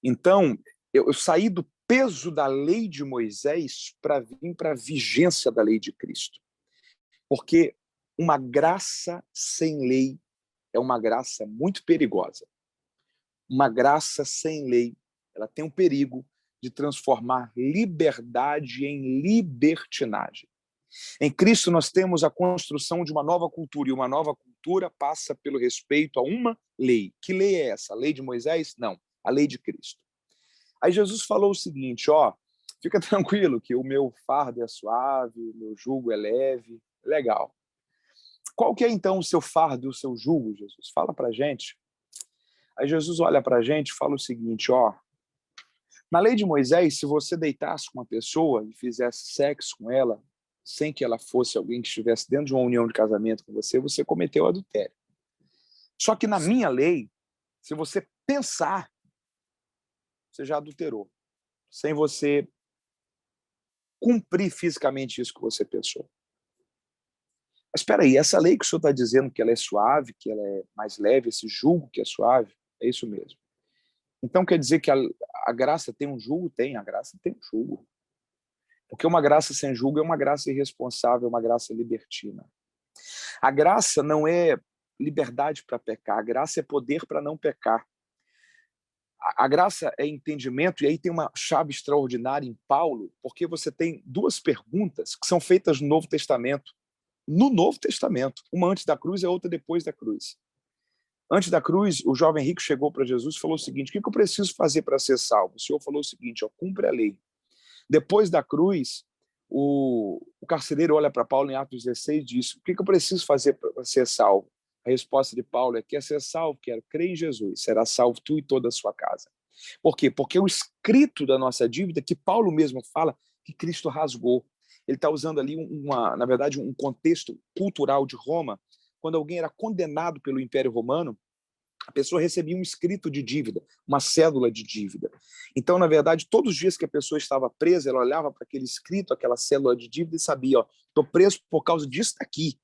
Então, eu saí do peso da lei de Moisés para vir para a vigência da lei de Cristo. Porque uma graça sem lei é uma graça muito perigosa. Uma graça sem lei, ela tem o perigo de transformar liberdade em libertinagem. Em Cristo nós temos a construção de uma nova cultura, e uma nova cultura passa pelo respeito a uma lei. Que lei é essa? A lei de Moisés? Não, a lei de Cristo. Aí Jesus falou o seguinte, fica tranquilo que o meu fardo é suave, o meu jugo é leve, legal. Qual que é então o seu fardo e o seu jugo, Jesus? Fala pra gente. Aí Jesus olha pra gente e fala o seguinte, na lei de Moisés, se você deitasse com uma pessoa e fizesse sexo com ela, sem que ela fosse alguém que estivesse dentro de uma união de casamento com você, você cometeu adultério. Só que na minha lei, se você pensar, você já adulterou, sem você cumprir fisicamente isso que você pensou. Mas espera aí, essa lei que o senhor está dizendo que ela é suave, que ela é mais leve, esse jugo que é suave, é isso mesmo. Então quer dizer que a graça tem um jugo? Tem, a graça tem um jugo. Porque uma graça sem julgo é uma graça irresponsável, é uma graça libertina. A graça não é liberdade para pecar, a graça é poder para não pecar. A graça é entendimento, e aí tem uma chave extraordinária em Paulo, porque você tem duas perguntas que são feitas no Novo Testamento. No Novo Testamento, uma antes da cruz e a outra depois da cruz. Antes da cruz, o jovem rico chegou para Jesus e falou o seguinte, o que eu preciso fazer para ser salvo? O Senhor falou o seguinte, cumpre a lei. Depois da cruz, o carcereiro olha para Paulo em Atos 16 e diz, o que eu preciso fazer para ser salvo? A resposta de Paulo é, quer ser salvo? Quero crer em Jesus, será salvo tu e toda a sua casa. Por quê? Porque o escrito da nossa dívida, que Paulo mesmo fala, que Cristo rasgou. Ele está usando ali, na verdade, um contexto cultural de Roma, quando alguém era condenado pelo Império Romano, a pessoa recebia um escrito de dívida, uma cédula de dívida. Então, na verdade, todos os dias que a pessoa estava presa, ela olhava para aquele escrito, aquela cédula de dívida e sabia, estou preso por causa disso aqui.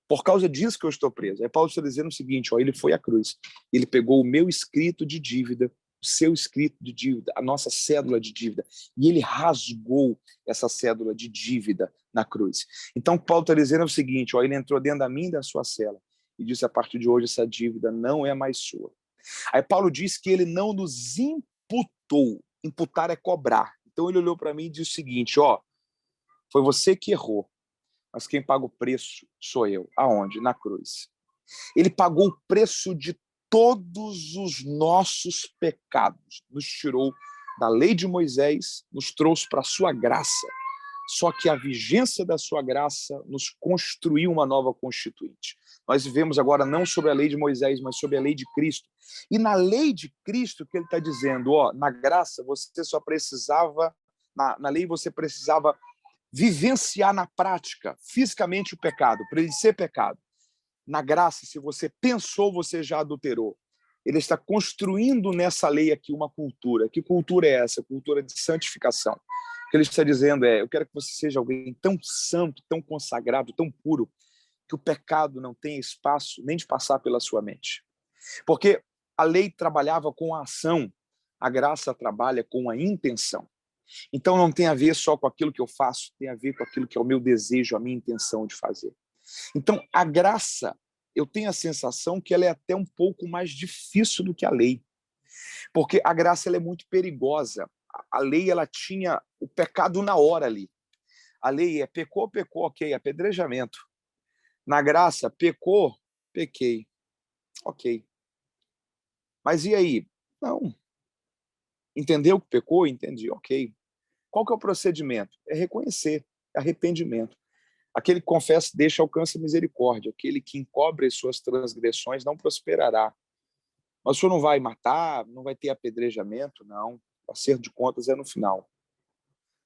Por causa disso que eu estou preso. Aí Paulo está dizendo o seguinte, ele foi à cruz. Ele pegou o meu escrito de dívida, o seu escrito de dívida, a nossa cédula de dívida, e ele rasgou essa cédula de dívida na cruz. Então, Paulo está dizendo o seguinte, ele entrou dentro da minha e da sua cela e disse, a partir de hoje, essa dívida não é mais sua. Aí Paulo diz que ele não nos imputou. Imputar é cobrar. Então, ele olhou para mim e disse o seguinte, foi você que errou, mas quem paga o preço sou eu. Aonde? Na cruz. Ele pagou o preço de todos os nossos pecados. Nos tirou da lei de Moisés, nos trouxe para a sua graça. Só que a vigência da sua graça nos construiu uma nova constituinte. Nós vivemos agora não sobre a lei de Moisés, mas sobre a lei de Cristo. E na lei de Cristo, que ele está dizendo, na graça você só precisava, na lei você precisava vivenciar na prática, fisicamente, o pecado, para ele ser pecado. Na graça, se você pensou, você já adulterou. Ele está construindo nessa lei aqui uma cultura. Que cultura é essa? Cultura de santificação. O que ele está dizendo eu quero que você seja alguém tão santo, tão consagrado, tão puro, que o pecado não tenha espaço nem de passar pela sua mente. Porque a lei trabalhava com a ação, a graça trabalha com a intenção. Então não tem a ver só com aquilo que eu faço, tem a ver com aquilo que é o meu desejo, a minha intenção de fazer. Então a graça, eu tenho a sensação que ela é até um pouco mais difícil do que a lei. Porque a graça ela é muito perigosa. A lei ela tinha o pecado na hora ali. A lei pecou, ok, apedrejamento. Na graça, pecou, pequei. Ok. Mas e aí? Não. Entendeu que pecou? Entendi, ok. Qual que é o procedimento? É reconhecer, arrependimento. Aquele que confessa, deixa, alcança misericórdia. Aquele que encobre as suas transgressões não prosperará. Mas o senhor não vai matar, não vai ter apedrejamento, não. O acerto de contas é no final.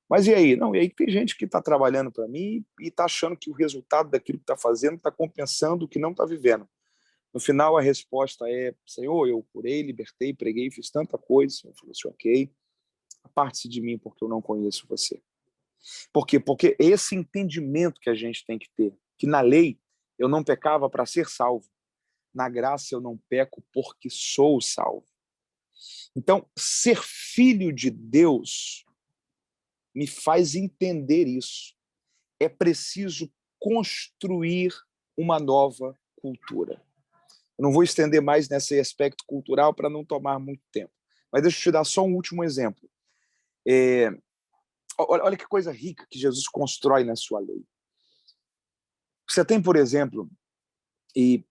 Mas e aí? Não, e aí tem gente que está trabalhando para mim e está achando que o resultado daquilo que está fazendo está compensando o que não está vivendo. No final, a resposta é: Senhor, eu curei, libertei, preguei, fiz tanta coisa. O Senhor falou assim: ok, aparte-se de mim porque eu não conheço você. Por quê? Porque esse entendimento que a gente tem que ter, que na lei eu não pecava para ser salvo, na graça eu não peco porque sou salvo. Então, ser filho de Deus me faz entender isso. É preciso construir uma nova cultura. Eu não vou estender mais nesse aspecto cultural para não tomar muito tempo. Mas deixa eu te dar só um último exemplo. Olha que coisa rica que Jesus constrói na sua lei. Você tem, por exemplo, 70%,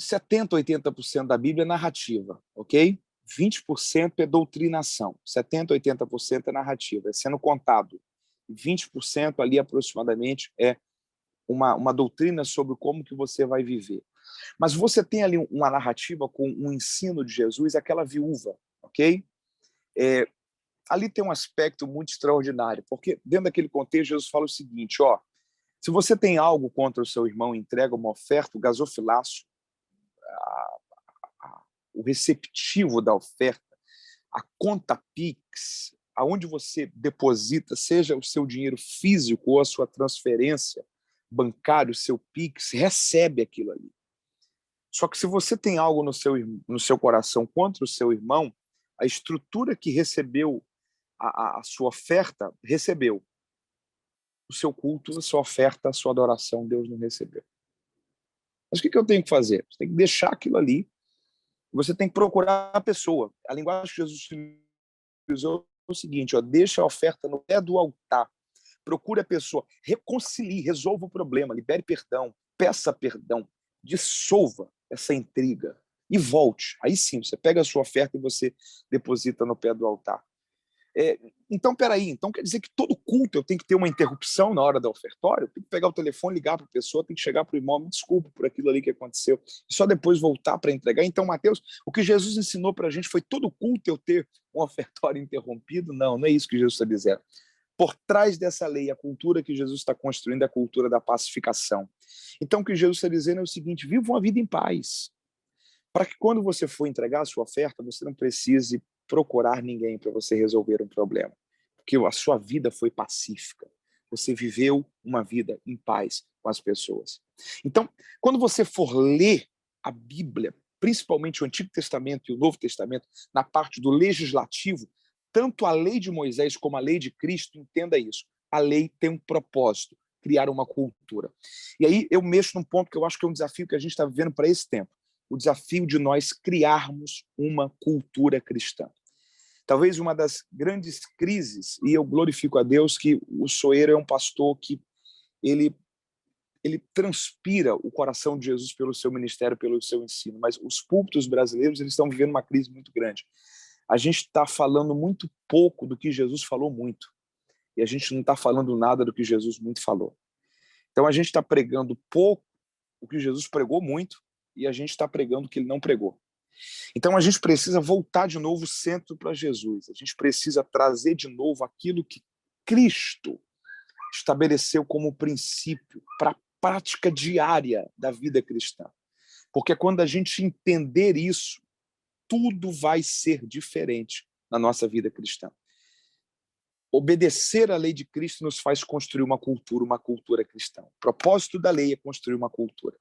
80% da Bíblia é narrativa, ok? 20% é doutrinação, 70%, 80% é narrativa, é sendo contado. 20% ali aproximadamente é uma doutrina sobre como que você vai viver. Mas você tem ali uma narrativa com um ensino de Jesus, aquela viúva, ok? Ali tem um aspecto muito extraordinário, porque dentro daquele contexto Jesus fala o seguinte, ó, se você tem algo contra o seu irmão e entrega uma oferta, o gasofilácio, o receptivo da oferta, a conta Pix, aonde você deposita, seja o seu dinheiro físico ou a sua transferência bancária, o seu Pix, recebe aquilo ali. Só que se você tem algo no seu coração contra o seu irmão, a estrutura que recebeu a sua oferta, recebeu. O seu culto, a sua oferta, a sua adoração, Deus não recebeu. Mas o que eu tenho que fazer? Você tem que deixar aquilo ali. Você tem que procurar a pessoa. A linguagem que Jesus usou é o seguinte, ó, deixa a oferta no pé do altar. Procure a pessoa, reconcilie, resolva o problema, libere perdão, peça perdão, dissolva essa intriga e volte. Aí sim, você pega a sua oferta e você deposita no pé do altar. Então, peraí, então quer dizer que todo culto eu tenho que ter uma interrupção na hora do ofertório? Eu tenho que pegar o telefone, ligar para a pessoa, tenho que chegar para o irmão, me desculpe por aquilo ali que aconteceu, e só depois voltar para entregar. Então, Mateus, o que Jesus ensinou para a gente foi todo culto eu ter um ofertório interrompido? Não, não é isso que Jesus está dizendo. Por trás dessa lei, a cultura que Jesus está construindo é a cultura da pacificação. Então, o que Jesus está dizendo é o seguinte, viva uma vida em paz, para que quando você for entregar a sua oferta, você não precise procurar ninguém para você resolver um problema, porque a sua vida foi pacífica. Você viveu uma vida em paz com as pessoas. Então, quando você for ler a Bíblia, principalmente o Antigo Testamento e o Novo Testamento, na parte do legislativo, tanto a lei de Moisés como a lei de Cristo, entenda isso. A lei tem um propósito, criar uma cultura. E aí eu mexo num ponto que eu acho que é um desafio que a gente está vivendo para esse tempo. O desafio de nós criarmos uma cultura cristã. Talvez uma das grandes crises, e eu glorifico a Deus que o Soeiro é um pastor que ele transpira o coração de Jesus pelo seu ministério, pelo seu ensino, mas os púlpitos brasileiros eles estão vivendo uma crise muito grande. A gente está falando muito pouco do que Jesus falou muito, e a gente não está falando nada do que Jesus muito falou. Então a gente está pregando pouco o que Jesus pregou muito, e a gente está pregando o que ele não pregou. Então a gente precisa voltar de novo o centro para Jesus. A gente precisa trazer de novo aquilo que Cristo estabeleceu como princípio para a prática diária da vida cristã. Porque quando a gente entender isso, tudo vai ser diferente na nossa vida cristã. Obedecer à lei de Cristo nos faz construir uma cultura cristã. O propósito da lei é construir uma cultura.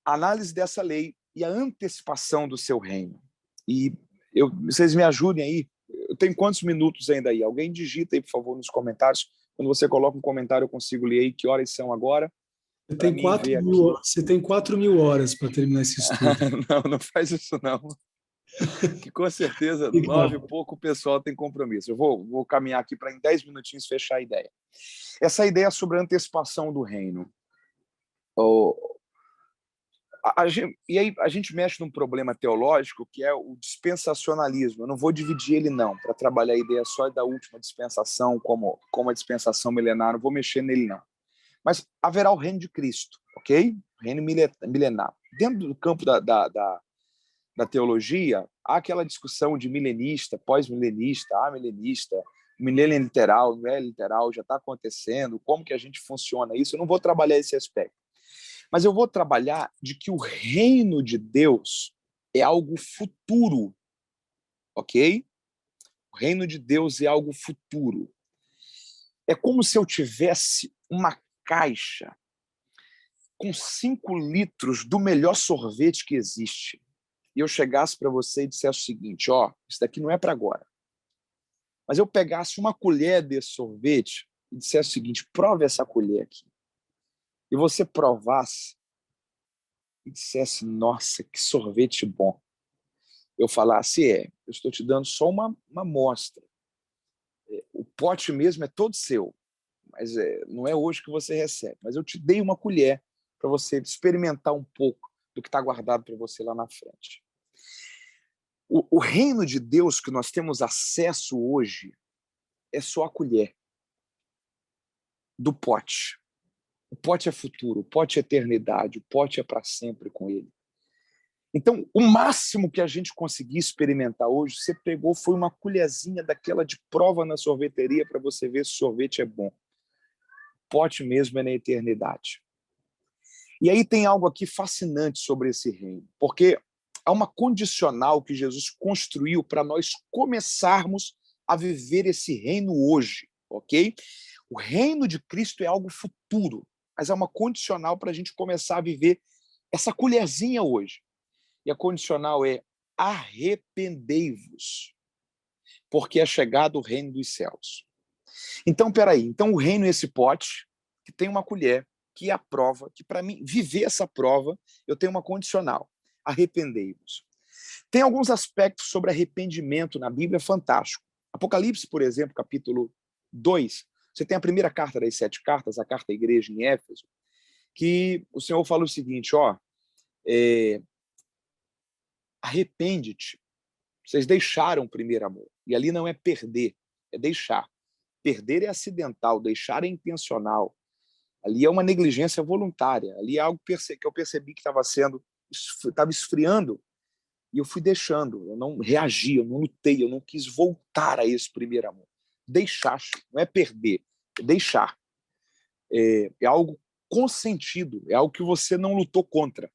A análise dessa lei e a antecipação do seu reino. E vocês me ajudem aí. Eu tenho quantos minutos ainda aí? Alguém digita aí, por favor, nos comentários. Quando você coloca um comentário, eu consigo ler aí que horas são agora. Você tem 4.000 horas para terminar esse estudo. Não faz isso não. Que com certeza, 9 e pouco, o pessoal tem compromisso. Eu vou caminhar aqui para em 10 minutinhos fechar a ideia. Essa ideia sobre a antecipação do reino. E aí a gente mexe num problema teológico que é o dispensacionalismo. Eu não vou dividir ele, não, para trabalhar a ideia só da última dispensação, como a dispensação milenar, não vou mexer nele, não. Mas haverá o reino de Cristo, ok? O reino milenar. Dentro do campo da teologia, há aquela discussão de milenista, pós-milenista, amilenista, milênio literal, não é literal, já está acontecendo, como que a gente funciona isso? Eu não vou trabalhar esse aspecto. Mas eu vou trabalhar de que o reino de Deus é algo futuro, ok? O reino de Deus é algo futuro. É como se eu tivesse uma caixa com 5 litros do melhor sorvete que existe. E eu chegasse para você e dissesse o seguinte, isso daqui não é para agora. Mas eu pegasse uma colher desse sorvete e dissesse o seguinte, prove essa colher aqui. E você provasse e dissesse, nossa, que sorvete bom. Eu falasse, eu estou te dando só uma amostra. O pote mesmo é todo seu, mas não é hoje que você recebe. Mas eu te dei uma colher para você experimentar um pouco do que está guardado para você lá na frente. O reino de Deus que nós temos acesso hoje é só a colher do pote. O pote é futuro, o pote é eternidade, o pote é para sempre com ele. Então, o máximo que a gente conseguir experimentar hoje, você pegou, foi uma colherzinha daquela de prova na sorveteria para você ver se o sorvete é bom. O pote mesmo é na eternidade. E aí tem algo aqui fascinante sobre esse reino, porque há uma condicional que Jesus construiu para nós começarmos a viver esse reino hoje, ok? O reino de Cristo é algo futuro, mas é uma condicional para a gente começar a viver essa colherzinha hoje. E a condicional é arrependei-vos, porque é chegado o reino dos céus. Então, peraí, então o reino é esse pote, que tem uma colher, que é a prova, que para mim, viver essa prova, eu tenho uma condicional, arrependei-vos. Tem alguns aspectos sobre arrependimento na Bíblia fantástico. Apocalipse, por exemplo, capítulo 2, você tem a primeira carta das 7 cartas, a carta à igreja em Éfeso, que o Senhor fala o seguinte, arrepende-te. Vocês deixaram o primeiro amor. E ali não é perder, é deixar. Perder é acidental, deixar é intencional. Ali é uma negligência voluntária. Ali é algo que eu percebi que estava esfriando e eu fui deixando. Eu não reagi, eu não lutei, eu não quis voltar a esse primeiro amor. Deixar, não é perder, é deixar. É algo consentido, é algo que você não lutou contra.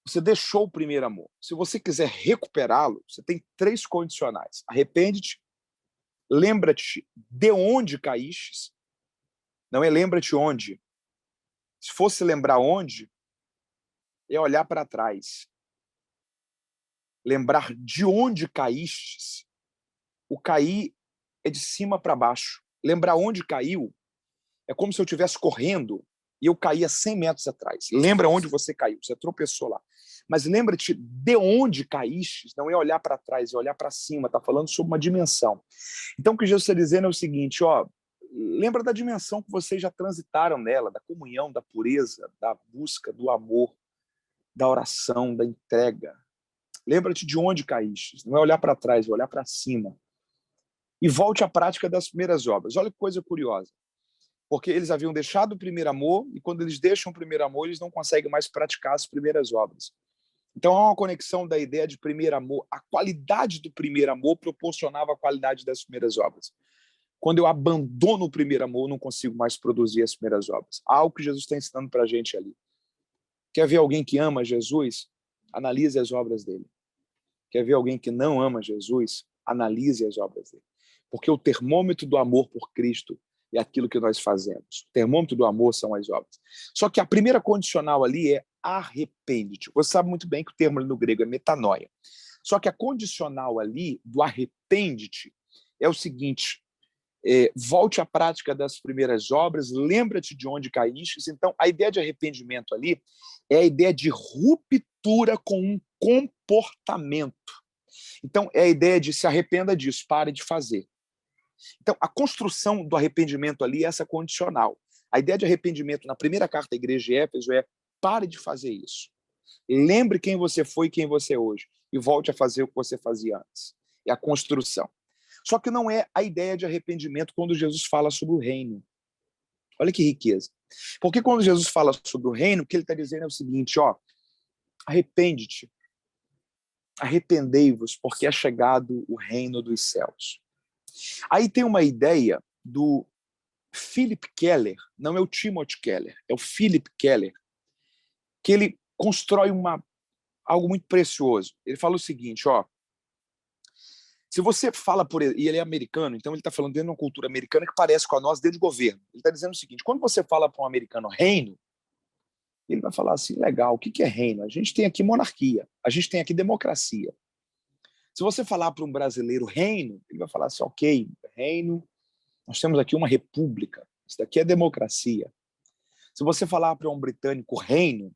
Você deixou o primeiro amor. Se você quiser recuperá-lo, você tem 3 condicionais. Arrepende-te, lembra-te de onde caíste, não é lembra-te onde. Se fosse lembrar onde, é olhar para trás. Lembrar de onde caíste, o cair é de cima para baixo. Lembrar onde caiu é como se eu estivesse correndo e eu caía 100 metros atrás. Lembra onde você caiu, você tropeçou lá. Mas lembra-te de onde caíste, não é olhar para trás, é olhar para cima, está falando sobre uma dimensão. Então o que Jesus está dizendo é o seguinte, lembra da dimensão que vocês já transitaram nela, da comunhão, da pureza, da busca, do amor, da oração, da entrega. Lembra-te de onde caíste, não é olhar para trás, é olhar para cima. E volte à prática das primeiras obras. Olha que coisa curiosa. Porque eles haviam deixado o primeiro amor, e quando eles deixam o primeiro amor, eles não conseguem mais praticar as primeiras obras. Então, há uma conexão da ideia de primeiro amor. A qualidade do primeiro amor proporcionava a qualidade das primeiras obras. Quando eu abandono o primeiro amor, eu não consigo mais produzir as primeiras obras. Há algo que Jesus está ensinando para a gente ali. Quer ver alguém que ama Jesus? Analise as obras dele. Quer ver alguém que não ama Jesus? Analise as obras dele. Porque o termômetro do amor por Cristo é aquilo que nós fazemos. O termômetro do amor são as obras. Só que a primeira condicional ali é arrepende-te. Você sabe muito bem que o termo no grego é metanoia. Só que a condicional ali do arrepende-te é o seguinte, volte à prática das primeiras obras, lembra-te de onde caíste. Então, a ideia de arrependimento ali é a ideia de ruptura com um comportamento. Então, é a ideia de se arrependa disso, pare de fazer. Então, a construção do arrependimento ali é essa condicional. A ideia de arrependimento na primeira carta à igreja de Éfeso é Pare de fazer isso. Lembre quem você foi e quem você é hoje. E volte a fazer o que você fazia antes. É a construção. Só que não é a ideia de arrependimento quando Jesus fala sobre o reino. Olha que riqueza. Porque quando Jesus fala sobre o reino, o que ele está dizendo é o seguinte, ó, arrepende-te, arrependei-vos, porque é chegado o reino dos céus. Aí tem uma ideia do Philip Keller, não é o Timothy Keller, é o Philip Keller, que ele constrói algo muito precioso. Ele fala o seguinte, ó, se você fala por ele, e ele é americano, então ele está falando dentro de uma cultura americana que parece com a nossa dentro do governo. Ele está dizendo o seguinte, quando você fala para um americano reino, ele vai falar assim, legal, o que é reino? A gente tem aqui monarquia, a gente tem aqui democracia. Se você falar para um brasileiro reino, ele vai falar assim, ok, reino, nós temos aqui uma república, isso daqui é democracia. Se você falar para um britânico reino,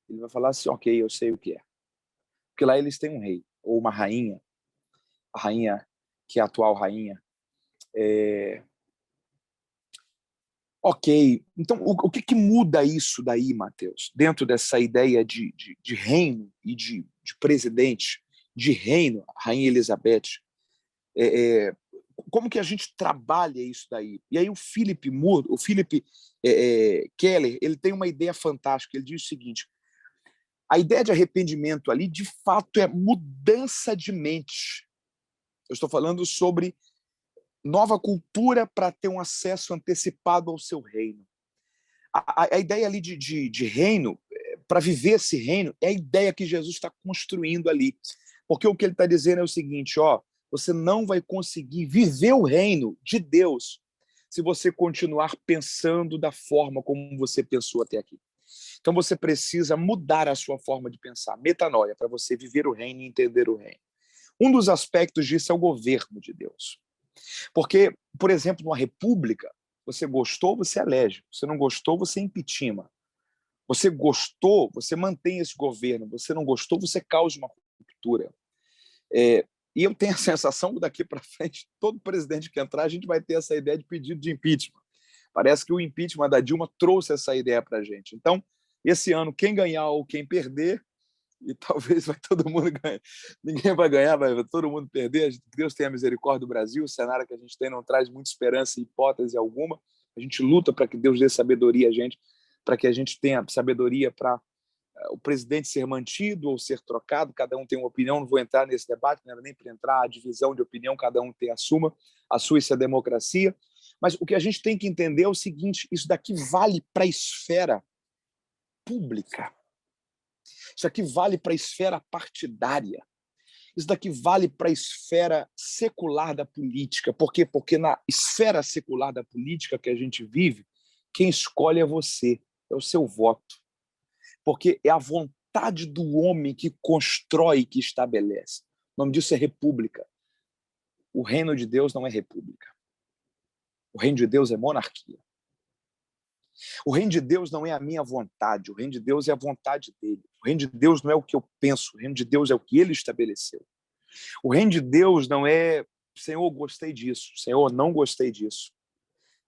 ele vai falar assim, ok, eu sei o que é. Porque lá eles têm um rei, ou uma rainha, a rainha que é a atual rainha. Ok, então o que muda isso daí, Mateus, dentro dessa ideia de reino e de presidente, de reino, Rainha Elizabeth, como que a gente trabalha isso daí? E aí o Philip Keller, ele tem uma ideia fantástica, ele diz o seguinte, a ideia de arrependimento ali, de fato, é mudança de mente. Eu estou falando sobre nova cultura para ter um acesso antecipado ao seu reino. A ideia ali de reino, para viver esse reino, é a ideia que Jesus está construindo ali. Porque o que ele está dizendo é o seguinte, ó, você não vai conseguir viver o reino de Deus se você continuar pensando da forma como você pensou até aqui. Então você precisa mudar a sua forma de pensar, metanoia, para você viver o reino e entender o reino. Um dos aspectos disso é o governo de Deus. Porque, por exemplo, numa república, você gostou, você elege. Você não gostou, você impeachment. Você gostou, você mantém esse governo. Você não gostou, você causa uma ruptura. E eu tenho a sensação que daqui para frente, todo presidente que entrar, a gente vai ter essa ideia de pedido de impeachment. Parece que o impeachment da Dilma trouxe essa ideia para a gente. Então, esse ano, quem ganhar ou quem perder, e talvez vai todo mundo ganhar, ninguém vai ganhar, vai todo mundo perder, Deus tenha misericórdia do Brasil, o cenário que a gente tem não traz muita esperança e hipótese alguma, a gente luta para que Deus dê sabedoria a gente, para que a gente tenha sabedoria para o presidente ser mantido ou ser trocado, cada um tem uma opinião, não vou entrar nesse debate, não era nem para entrar a divisão de opinião, cada um tem a sua, isso é democracia, mas o que a gente tem que entender é o seguinte, isso daqui vale para a esfera pública, isso aqui vale para a esfera partidária. Isso daqui vale para a esfera secular da política. Por quê? Porque na esfera secular da política que a gente vive, quem escolhe é você, é o seu voto. Porque é a vontade do homem que constrói, que estabelece. O nome disso é república. O reino de Deus não é república. O reino de Deus é monarquia. O reino de Deus não é a minha vontade, o reino de Deus é a vontade dele. O reino de Deus não é o que eu penso, o reino de Deus é o que ele estabeleceu. O reino de Deus não é, Senhor, gostei disso, Senhor, não gostei disso.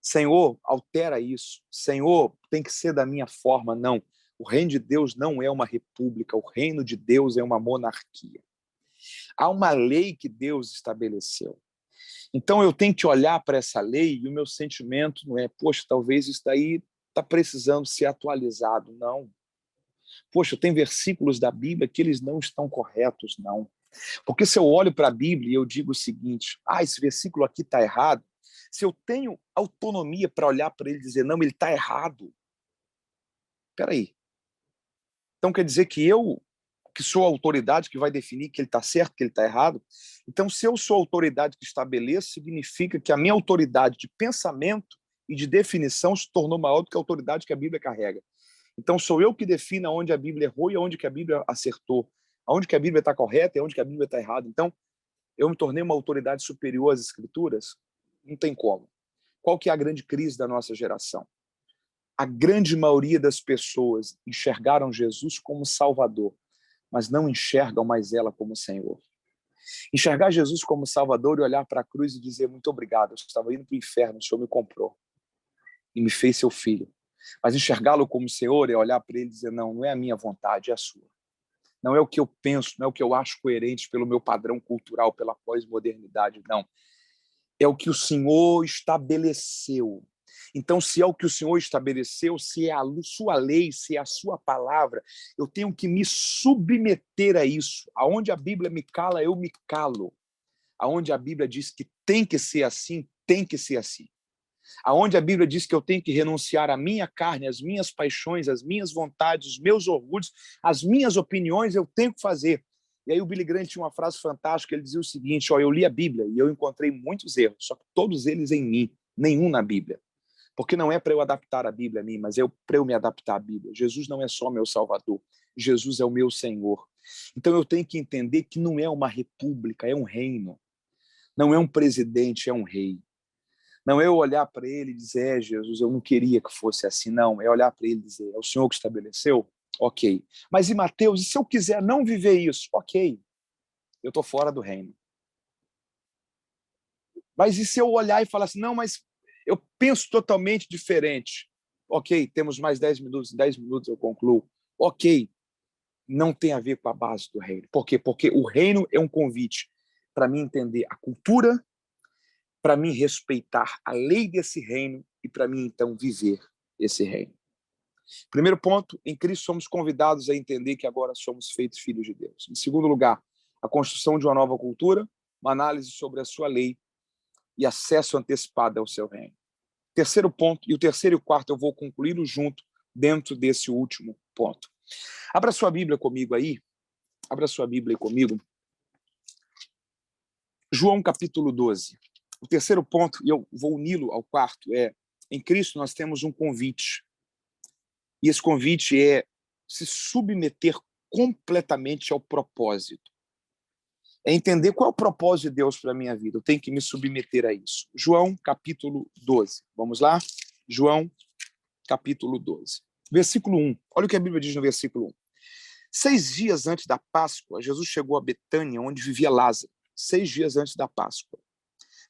Senhor, altera isso. Senhor, tem que ser da minha forma. Não. O reino de Deus não é uma república, o reino de Deus é uma monarquia. Há uma lei que Deus estabeleceu. Então eu tenho que olhar para essa lei e o meu sentimento não é, poxa, talvez isso daí está precisando ser atualizado. Não. Poxa, tem versículos da Bíblia que eles não estão corretos, não. Porque se eu olho para a Bíblia e eu digo o seguinte, esse versículo aqui está errado, se eu tenho autonomia para olhar para ele e dizer, não, ele está errado, espera aí. Então quer dizer que eu, que sou a autoridade que vai definir que ele está certo, que ele está errado, então se eu sou a autoridade que estabeleço, significa que a minha autoridade de pensamento e de definição se tornou maior do que a autoridade que a Bíblia carrega. Então sou eu que defino onde a Bíblia errou e onde que a Bíblia acertou, onde que a Bíblia está correta e onde que a Bíblia está errada. Então eu me tornei uma autoridade superior às Escrituras? Não tem como. Qual que é a grande crise da nossa geração? A grande maioria das pessoas enxergaram Jesus como Salvador, mas não enxergam mais ela como Senhor. Enxergar Jesus como Salvador e olhar para a cruz e dizer muito obrigado, eu estava indo para o inferno, o Senhor me comprou e me fez seu filho. Mas enxergá-lo como Senhor é olhar para ele e dizer, não, não é a minha vontade, é a sua. Não é o que eu penso, não é o que eu acho coerente pelo meu padrão cultural, pela pós-modernidade, não. É o que o Senhor estabeleceu. Então, se é o que o Senhor estabeleceu, se é a sua lei, se é a sua palavra, eu tenho que me submeter a isso. Aonde a Bíblia me cala, eu me calo. Aonde a Bíblia diz que tem que ser assim, tem que ser assim. Aonde a Bíblia diz que eu tenho que renunciar à minha carne, às minhas paixões, às minhas vontades, os meus orgulhos, as minhas opiniões, eu tenho que fazer. E aí o Billy Graham tinha uma frase fantástica, ele dizia o seguinte, eu li a Bíblia e eu encontrei muitos erros, só que todos eles em mim, nenhum na Bíblia. Porque não é para eu adaptar a Bíblia a mim, mas é para eu me adaptar à Bíblia. Jesus não é só meu Salvador, Jesus é o meu Senhor. Então eu tenho que entender que não é uma república, é um reino. Não é um presidente, é um rei. Não é eu olhar para ele e dizer, Jesus, eu não queria que fosse assim. Não, é olhar para ele e dizer, é o Senhor que estabeleceu? Ok. Mas e Mateus, e se eu quiser não viver isso? Ok, eu estou fora do reino. Mas e se eu olhar e falar assim, não, mas eu penso totalmente diferente? Ok, temos mais 10 minutos, em 10 minutos eu concluo. Ok, não tem a ver com a base do reino. Por quê? Porque o reino é um convite para mim entender a cultura, para mim respeitar a lei desse reino e para mim, então, viver esse reino. Primeiro ponto, em Cristo somos convidados a entender que agora somos feitos filhos de Deus. Em segundo lugar, a construção de uma nova cultura, uma análise sobre a sua lei e acesso antecipado ao seu reino. Terceiro ponto, e o terceiro e o quarto eu vou concluí-lo junto dentro desse último ponto. Abra sua Bíblia comigo aí, abra sua Bíblia aí comigo. João capítulo 12. O terceiro ponto, e eu vou uni-lo ao quarto, é em Cristo nós temos um convite. E esse convite é se submeter completamente ao propósito. É entender qual é o propósito de Deus para a minha vida. Eu tenho que me submeter a isso. João capítulo 12. Vamos lá? João capítulo 12. Versículo 1. Olha o que a Bíblia diz no versículo 1. 6 dias antes da Páscoa, Jesus chegou a Betânia, onde vivia Lázaro. 6 dias antes da Páscoa.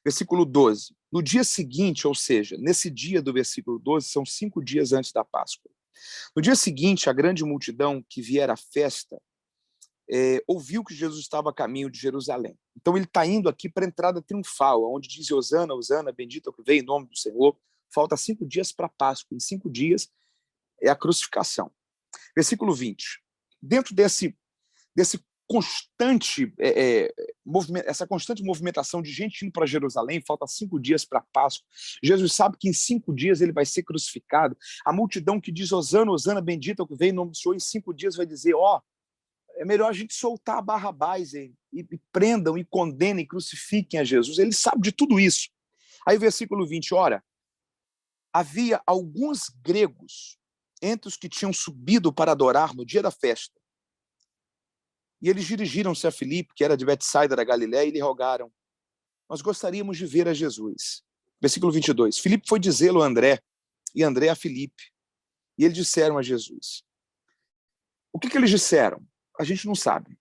Versículo 12. No dia seguinte, ou seja, nesse dia do versículo 12, são 5 dias antes da Páscoa. No dia seguinte, a grande multidão que viera à festa ouviu que Jesus estava a caminho de Jerusalém. Então ele está indo aqui para a entrada triunfal, onde diz Hosana, Hosana, bendito é o que vem em nome do Senhor. Falta 5 dias para a Páscoa. Em 5 dias é a crucificação. Versículo 20. Dentro desse constante essa constante movimentação de gente indo para Jerusalém, falta 5 dias para a Páscoa. Jesus sabe que em 5 dias ele vai ser crucificado. A multidão que diz Hosana, Hosana, bendito é o que vem em nome do Senhor, em 5 dias vai dizer, é melhor a gente soltar Barrabás e prendam e condenem, crucifiquem a Jesus. Ele sabe de tudo isso. Aí versículo 20, ora, havia alguns gregos entre os que tinham subido para adorar no dia da festa. E eles dirigiram-se a Filipe, que era de Betsaida da Galiléia, e lhe rogaram, nós gostaríamos de ver a Jesus. Versículo 22. Filipe foi dizê-lo a André, e André a Filipe. E eles disseram a Jesus. O que eles disseram? A gente não sabe.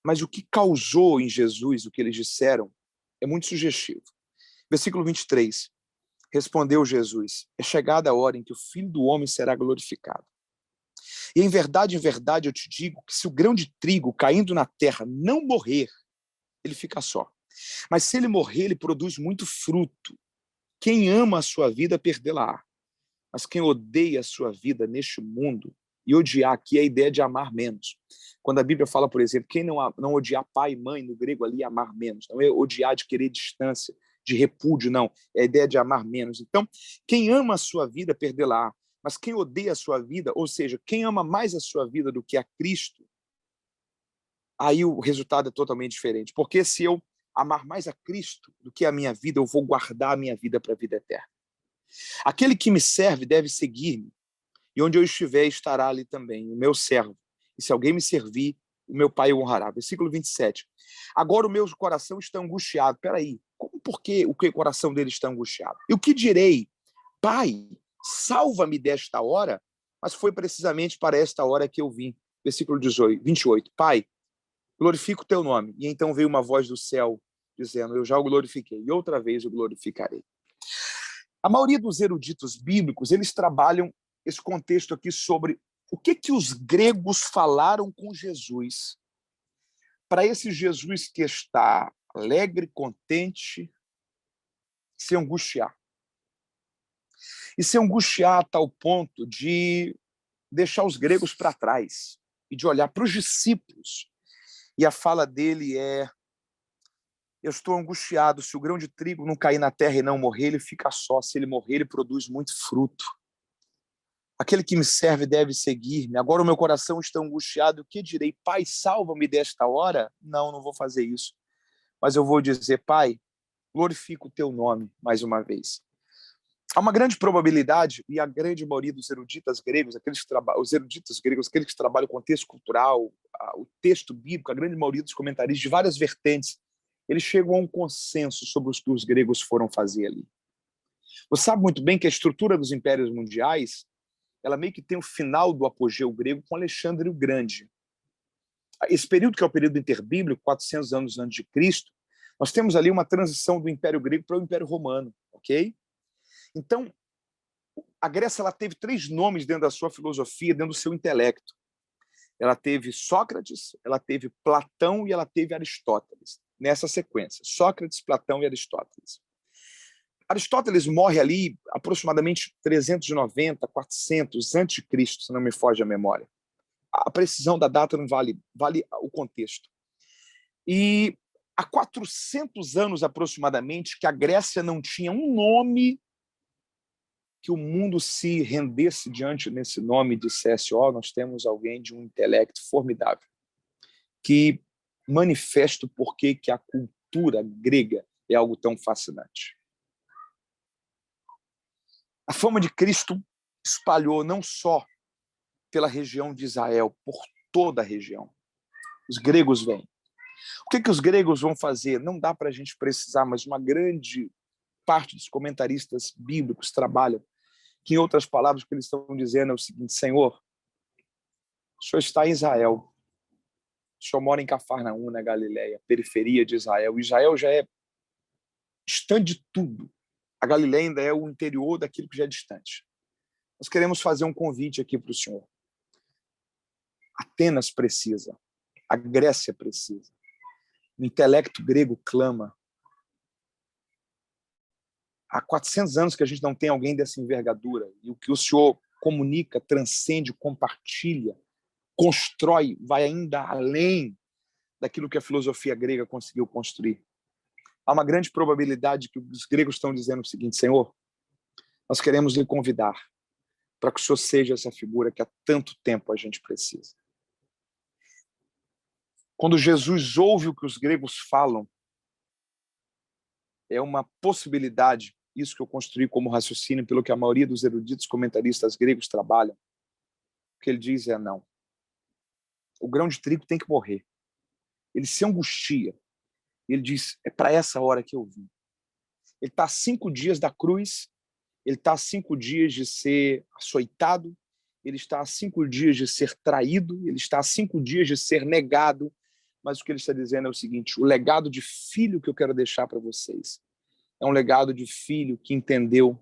Mas o que causou em Jesus o que eles disseram é muito sugestivo. Versículo 23. Respondeu Jesus, é chegada a hora em que o Filho do Homem será glorificado. E em verdade eu te digo que se o grão de trigo caindo na terra não morrer, ele fica só. Mas se ele morrer, ele produz muito fruto. Quem ama a sua vida, perdê-la-á. Mas quem odeia a sua vida neste mundo, e odiar aqui é a ideia de amar menos. Quando a Bíblia fala, por exemplo, quem não odiar pai e mãe, no grego ali, é amar menos. Não é odiar de querer distância, de repúdio, não. É a ideia de amar menos. Então, quem ama a sua vida, perdê-la-á. Mas quem odeia a sua vida, ou seja, quem ama mais a sua vida do que a Cristo, aí o resultado é totalmente diferente. Porque se eu amar mais a Cristo do que a minha vida, eu vou guardar a minha vida para a vida eterna. Aquele que me serve deve seguir-me, e onde eu estiver, estará ali também o meu servo. E se alguém me servir, o meu Pai o honrará. Versículo 27. Agora o meu coração está angustiado. Peraí, por que o coração dele está angustiado? E o que direi? Pai, salva-me desta hora, mas foi precisamente para esta hora que eu vim. Versículo 28. Pai, glorifica o teu nome. E então veio uma voz do céu dizendo, eu já o glorifiquei, e outra vez o glorificarei. A maioria dos eruditos bíblicos, eles trabalham esse contexto aqui sobre o que os gregos falaram com Jesus para esse Jesus que está alegre, contente, se angustiar. E se angustiar a tal ponto de deixar os gregos para trás e de olhar para os discípulos. E a fala dele é: eu estou angustiado, se o grão de trigo não cair na terra e não morrer, ele fica só. Se ele morrer, ele produz muito fruto. Aquele que me serve deve seguir-me. Agora o meu coração está angustiado. O que direi? Pai, salva-me desta hora? Não, não vou fazer isso. Mas eu vou dizer: Pai, glorifico o teu nome mais uma vez. Há uma grande probabilidade, e a grande maioria dos eruditas gregos, os eruditos gregos, aqueles que trabalham com o contexto cultural, o texto bíblico, a grande maioria dos comentaristas de várias vertentes, eles chegam a um consenso sobre o que os gregos foram fazer ali. Você sabe muito bem que a estrutura dos impérios mundiais, ela meio que tem o final do apogeu grego com Alexandre o Grande. Esse período, que é o período interbíblico, 400 anos antes de Cristo, nós temos ali uma transição do Império Grego para o Império Romano, ok? Então, a Grécia ela teve 3 nomes dentro da sua filosofia, dentro do seu intelecto. Ela teve Sócrates, ela teve Platão e ela teve Aristóteles, nessa sequência. Sócrates, Platão e Aristóteles. Aristóteles morre ali aproximadamente 390, 400 antes de Cristo, se não me foge a memória. A precisão da data não vale o contexto. E há 400 anos aproximadamente que a Grécia não tinha um nome que o mundo se rendesse diante desse nome e dissesse: ó, nós temos alguém de um intelecto formidável, que manifesta o porquê que a cultura grega é algo tão fascinante. A fama de Cristo espalhou não só pela região de Israel, por toda a região. Os gregos vêm. O que os gregos vão fazer? Não dá para a gente precisar, mas uma grande parte dos comentaristas bíblicos trabalham que, em outras palavras, o que eles estão dizendo é o seguinte: Senhor, o Senhor está em Israel, o Senhor mora em Cafarnaum, na Galileia, periferia de Israel. Israel já é distante de tudo. A Galileia ainda é o interior daquilo que já é distante. Nós queremos fazer um convite aqui para o Senhor. Atenas precisa, a Grécia precisa, o intelecto grego clama. Há 400 anos que a gente não tem alguém dessa envergadura, e o que o Senhor comunica, transcende, compartilha, constrói, vai ainda além daquilo que a filosofia grega conseguiu construir. Há uma grande probabilidade que os gregos estão dizendo o seguinte: Senhor, nós queremos lhe convidar para que o Senhor seja essa figura que há tanto tempo a gente precisa. Quando Jesus ouve o que os gregos falam, é uma possibilidade, isso que eu construí como raciocínio, pelo que a maioria dos eruditos comentaristas gregos trabalham. O que ele diz é: não. O grão de trigo tem que morrer. Ele se angustia. Ele diz: é para essa hora que eu vim. Ele está a 5 dias da cruz, ele está a 5 dias de ser açoitado, ele está a 5 dias de ser traído, ele está a 5 dias de ser negado, mas o que ele está dizendo é o seguinte: o legado de filho que eu quero deixar para vocês é um legado de filho que entendeu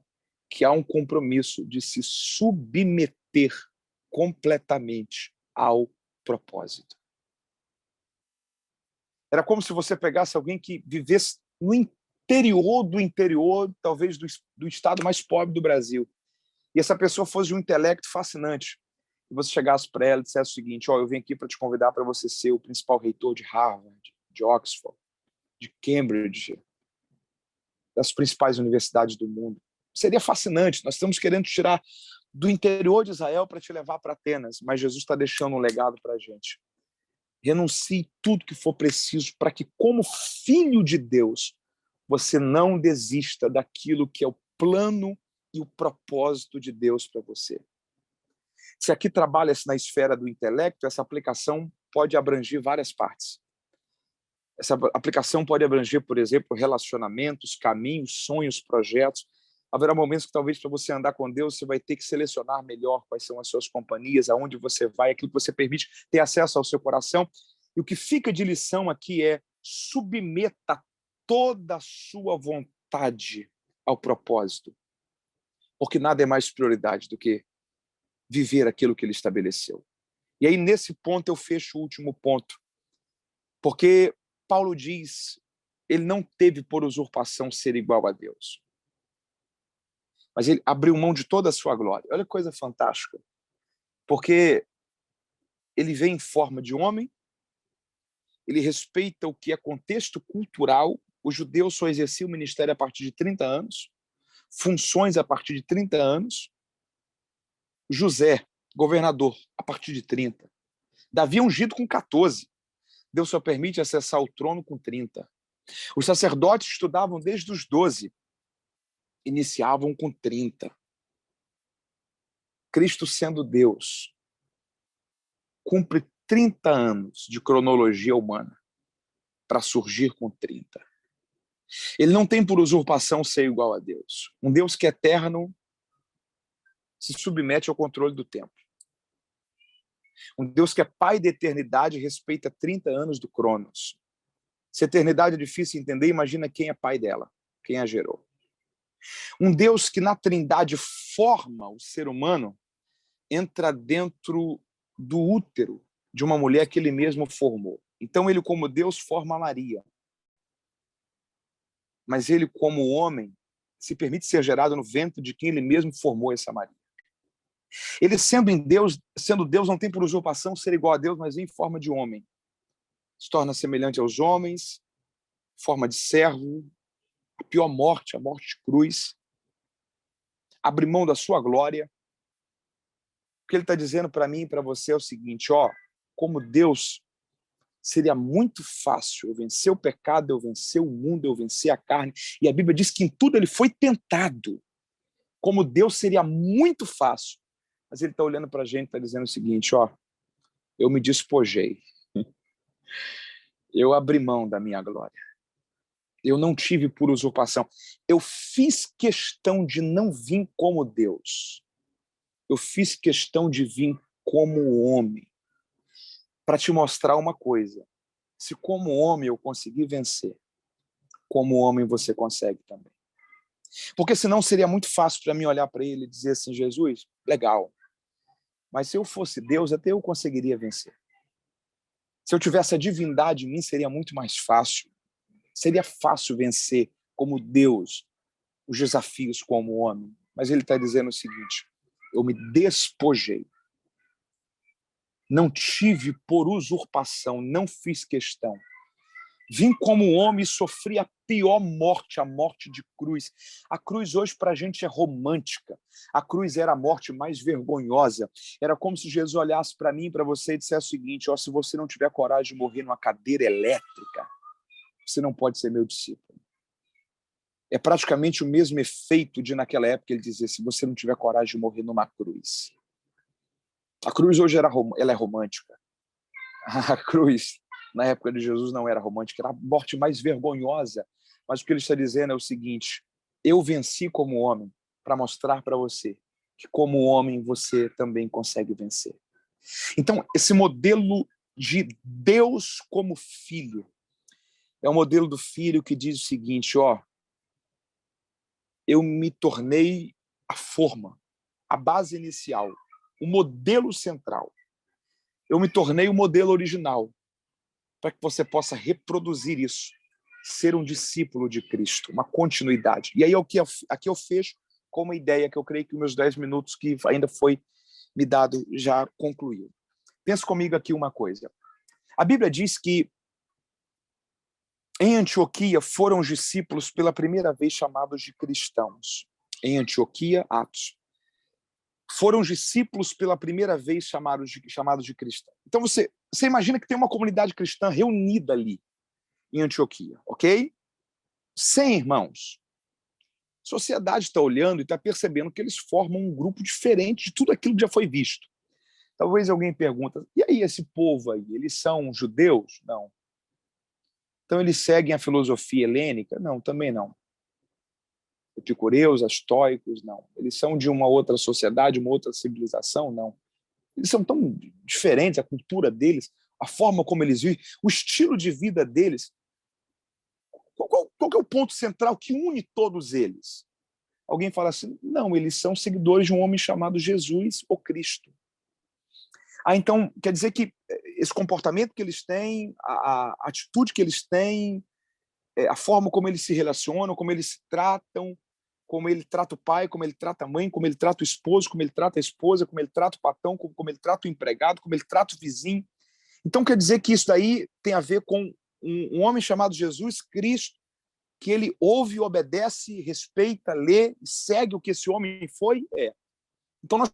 que há um compromisso de se submeter completamente ao propósito. Era como se você pegasse alguém que vivesse no interior do interior, talvez do estado mais pobre do Brasil, e essa pessoa fosse de um intelecto fascinante, e você chegasse para ela e dissesse o seguinte: ó, eu vim aqui para te convidar para você ser o principal reitor de Harvard, de Oxford, de Cambridge, das principais universidades do mundo. Seria fascinante. Nós estamos querendo tirar do interior de Israel para te levar para Atenas, mas Jesus está deixando um legado para a gente. Renuncie tudo que for preciso para que, como filho de Deus, você não desista daquilo que é o plano e o propósito de Deus para você. Se aqui trabalha-se na esfera do intelecto, essa aplicação pode abranger várias partes. Essa aplicação pode abranger, por exemplo, relacionamentos, caminhos, sonhos, projetos. Haverá momentos que talvez para você andar com Deus você vai ter que selecionar melhor quais são as suas companhias, aonde você vai, aquilo que você permite ter acesso ao seu coração. E o que fica de lição aqui é: submeta toda a sua vontade ao propósito, porque nada é mais prioridade do que viver aquilo que ele estabeleceu. E aí, nesse ponto, eu fecho o último ponto. Porque Paulo diz, ele não teve por usurpação ser igual a Deus. Mas ele abriu mão de toda a sua glória. Olha que coisa fantástica. Porque ele vem em forma de homem, ele respeita o que é contexto cultural. Os judeus só exerciam o ministério a partir de 30 anos, funções a partir de 30 anos. José, governador, a partir de 30. Davi ungido com 14. Deus só permite acessar o trono com 30. Os sacerdotes estudavam desde os 12. Iniciavam com 30. Cristo, sendo Deus, cumpre 30 anos de cronologia humana para surgir com 30. Ele não tem por usurpação ser igual a Deus. Um Deus que é eterno se submete ao controle do tempo. Um Deus que é pai da eternidade respeita 30 anos do Cronos. Se a eternidade é difícil de entender, imagina quem é pai dela, quem a gerou. Um Deus que na Trindade forma o ser humano, entra dentro do útero de uma mulher que ele mesmo formou. Então ele, como Deus, forma Maria. Mas ele, como homem, se permite ser gerado no ventre de quem ele mesmo formou essa Maria. Ele, sendo Deus, não tem por usurpação ser igual a Deus, mas em forma de homem. Se torna semelhante aos homens, forma de servo, a pior morte, a morte de cruz. Abre mão da sua glória. O que ele está dizendo para mim e para você é o seguinte, como Deus, seria muito fácil eu vencer o pecado, eu vencer o mundo, eu vencer a carne. E a Bíblia diz que em tudo ele foi tentado. Como Deus seria muito fácil. Mas ele está olhando para a gente e está dizendo o seguinte, eu me despojei. Eu abri mão da minha glória. Eu não tive por usurpação. Eu fiz questão de não vir como Deus. Eu fiz questão de vir como homem. Para te mostrar uma coisa. Se como homem eu conseguir vencer, como homem você consegue também. Porque senão seria muito fácil para mim olhar para ele e dizer assim, Jesus, legal. Mas se eu fosse Deus, até eu conseguiria vencer. Se eu tivesse a divindade em mim, seria muito mais fácil. Seria fácil vencer como Deus os desafios como homem. Mas ele está dizendo o seguinte, eu me despojei. Não tive por usurpação, não fiz questão. Vim como homem e sofri a pior morte, a morte de cruz. A cruz hoje para a gente é romântica. A cruz era a morte mais vergonhosa. Era como se Jesus olhasse para mim e para você e dissesse o seguinte, se você não tiver coragem de morrer numa cadeira elétrica, você não pode ser meu discípulo. É praticamente o mesmo efeito de naquela época ele dizer, se você não tiver coragem de morrer numa cruz. A cruz hoje ela é romântica. A cruz na época de Jesus não era romântica, era a morte mais vergonhosa. Mas o que ele está dizendo é o seguinte, eu venci como homem para mostrar para você que como homem você também consegue vencer. Então, esse modelo de Deus como filho é o modelo do filho que diz o seguinte, eu me tornei a forma, a base inicial, o modelo central. Eu me tornei o modelo original, para que você possa reproduzir isso, ser um discípulo de Cristo, uma continuidade. E aí aqui eu fecho com uma ideia que eu creio que meus 10 minutos que ainda foi me dado já concluiu. Pensa comigo aqui uma coisa. A Bíblia diz que em Antioquia foram os discípulos pela primeira vez chamados de cristãos. Em Antioquia, Atos. Foram os discípulos pela primeira vez chamados de cristãos. Então você imagina que tem uma comunidade cristã reunida ali em Antioquia, ok? 100 irmãos. A sociedade está olhando e está percebendo que eles formam um grupo diferente de tudo aquilo que já foi visto. Talvez alguém pergunta, e aí esse povo aí, eles são judeus? Não. Então eles seguem a filosofia helênica? Não, também não. Epicureus, estoicos? Não. Eles são de uma outra sociedade, uma outra civilização? Não. Eles são tão diferentes, a cultura deles, a forma como eles vivem, o estilo de vida deles. Qual que é o ponto central que une todos eles? Alguém fala assim, não, eles são seguidores de um homem chamado Jesus, o Cristo. Então, quer dizer que esse comportamento que eles têm, a atitude que eles têm, a forma como eles se relacionam, como eles se tratam, como ele trata o pai, como ele trata a mãe, como ele trata o esposo, como ele trata a esposa, como ele trata o patrão, como ele trata o empregado, como ele trata o vizinho. Então, quer dizer que isso daí tem a ver com um homem chamado Jesus Cristo, que ele ouve, obedece, respeita, lê, segue o que esse homem foi, é. Então, nós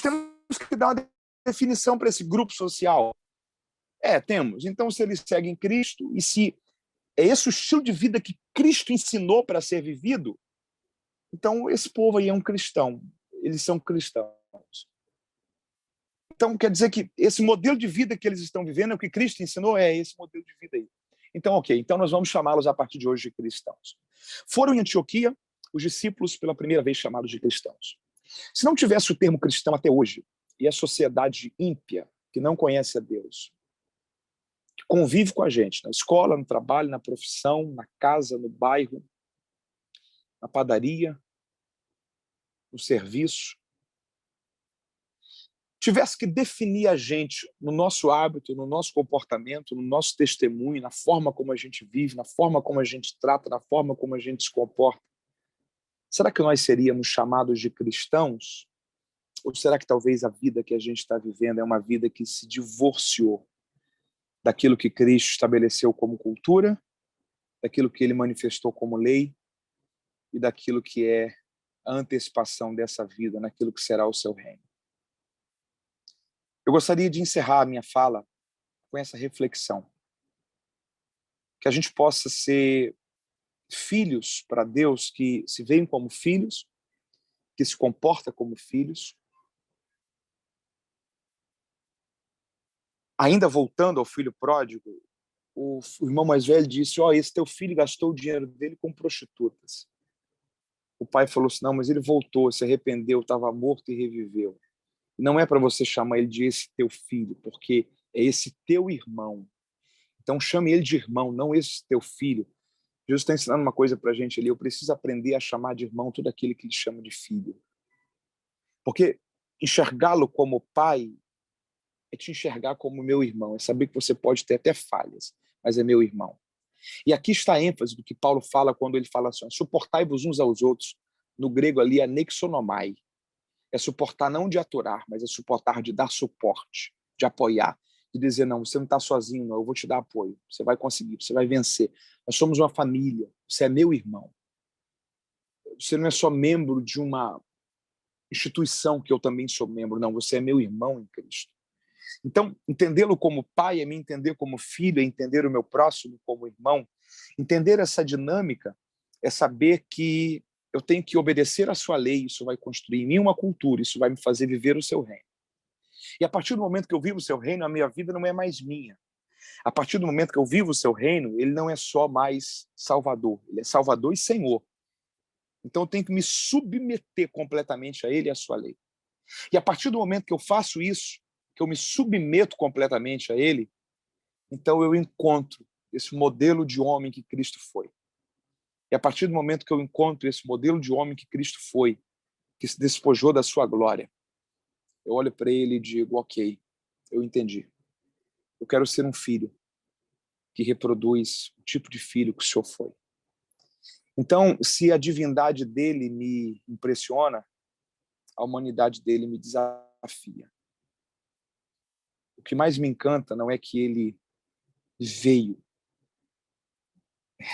temos que dar uma definição para esse grupo social. Temos. Então, se eles seguem Cristo, e se é esse o estilo de vida que Cristo ensinou para ser vivido, então esse povo aí é um cristão. Eles são cristãos. Então, quer dizer que esse modelo de vida que eles estão vivendo é o que Cristo ensinou, é esse modelo de vida aí. Então, ok, então nós vamos chamá-los a partir de hoje de cristãos. Foram em Antioquia os discípulos pela primeira vez chamados de cristãos. Se não tivesse o termo cristão até hoje, e a sociedade ímpia, que não conhece a Deus, que convive com a gente na escola, no trabalho, na profissão, na casa, no bairro, na padaria, no serviço, tivesse que definir a gente no nosso hábito, no nosso comportamento, no nosso testemunho, na forma como a gente vive, na forma como a gente trata, na forma como a gente se comporta, será que nós seríamos chamados de cristãos? Ou será que talvez a vida que a gente está vivendo é uma vida que se divorciou daquilo que Cristo estabeleceu como cultura, daquilo que ele manifestou como lei e daquilo que é a antecipação dessa vida, naquilo que será o seu reino? Eu gostaria de encerrar a minha fala com essa reflexão. Que a gente possa ser filhos para Deus, que se veem como filhos, que se comporta como filhos. Ainda voltando ao filho pródigo, o irmão mais velho disse, esse teu filho gastou o dinheiro dele com prostitutas. O pai falou assim, não, mas ele voltou, se arrependeu, estava morto e reviveu. Não é para você chamar ele de esse teu filho, porque é esse teu irmão. Então chame ele de irmão, não esse teu filho. Jesus está ensinando uma coisa para a gente ali, eu preciso aprender a chamar de irmão tudo aquilo que ele chama de filho. Porque enxergá-lo como pai é te enxergar como meu irmão, é saber que você pode ter até falhas, mas é meu irmão. E aqui está a ênfase do que Paulo fala quando ele fala assim, suportai-vos uns aos outros. No grego ali, anexonomai. É suportar não de aturar, mas é suportar de dar suporte, de apoiar, de dizer, não, você não está sozinho, não, eu vou te dar apoio, você vai conseguir, você vai vencer. Nós somos uma família, você é meu irmão. Você não é só membro de uma instituição que eu também sou membro, não, você é meu irmão em Cristo. Então, entendê-lo como pai é me entender como filho, é entender o meu próximo como irmão. Entender essa dinâmica é saber que eu tenho que obedecer à sua lei, isso vai construir em mim uma cultura, isso vai me fazer viver o seu reino. E a partir do momento que eu vivo o seu reino, a minha vida não é mais minha. A partir do momento que eu vivo o seu reino, ele não é só mais Salvador, ele é Salvador e Senhor. Então eu tenho que me submeter completamente a ele e à sua lei. E a partir do momento que eu faço isso, que eu me submeto completamente a ele, então eu encontro esse modelo de homem que Cristo foi. E a partir do momento que eu encontro esse modelo de homem que Cristo foi, que se despojou da sua glória, eu olho para ele e digo, ok, eu entendi. Eu quero ser um filho que reproduz o tipo de filho que o Senhor foi. Então, se a divindade dele me impressiona, a humanidade dele me desafia. O que mais me encanta não é que ele veio,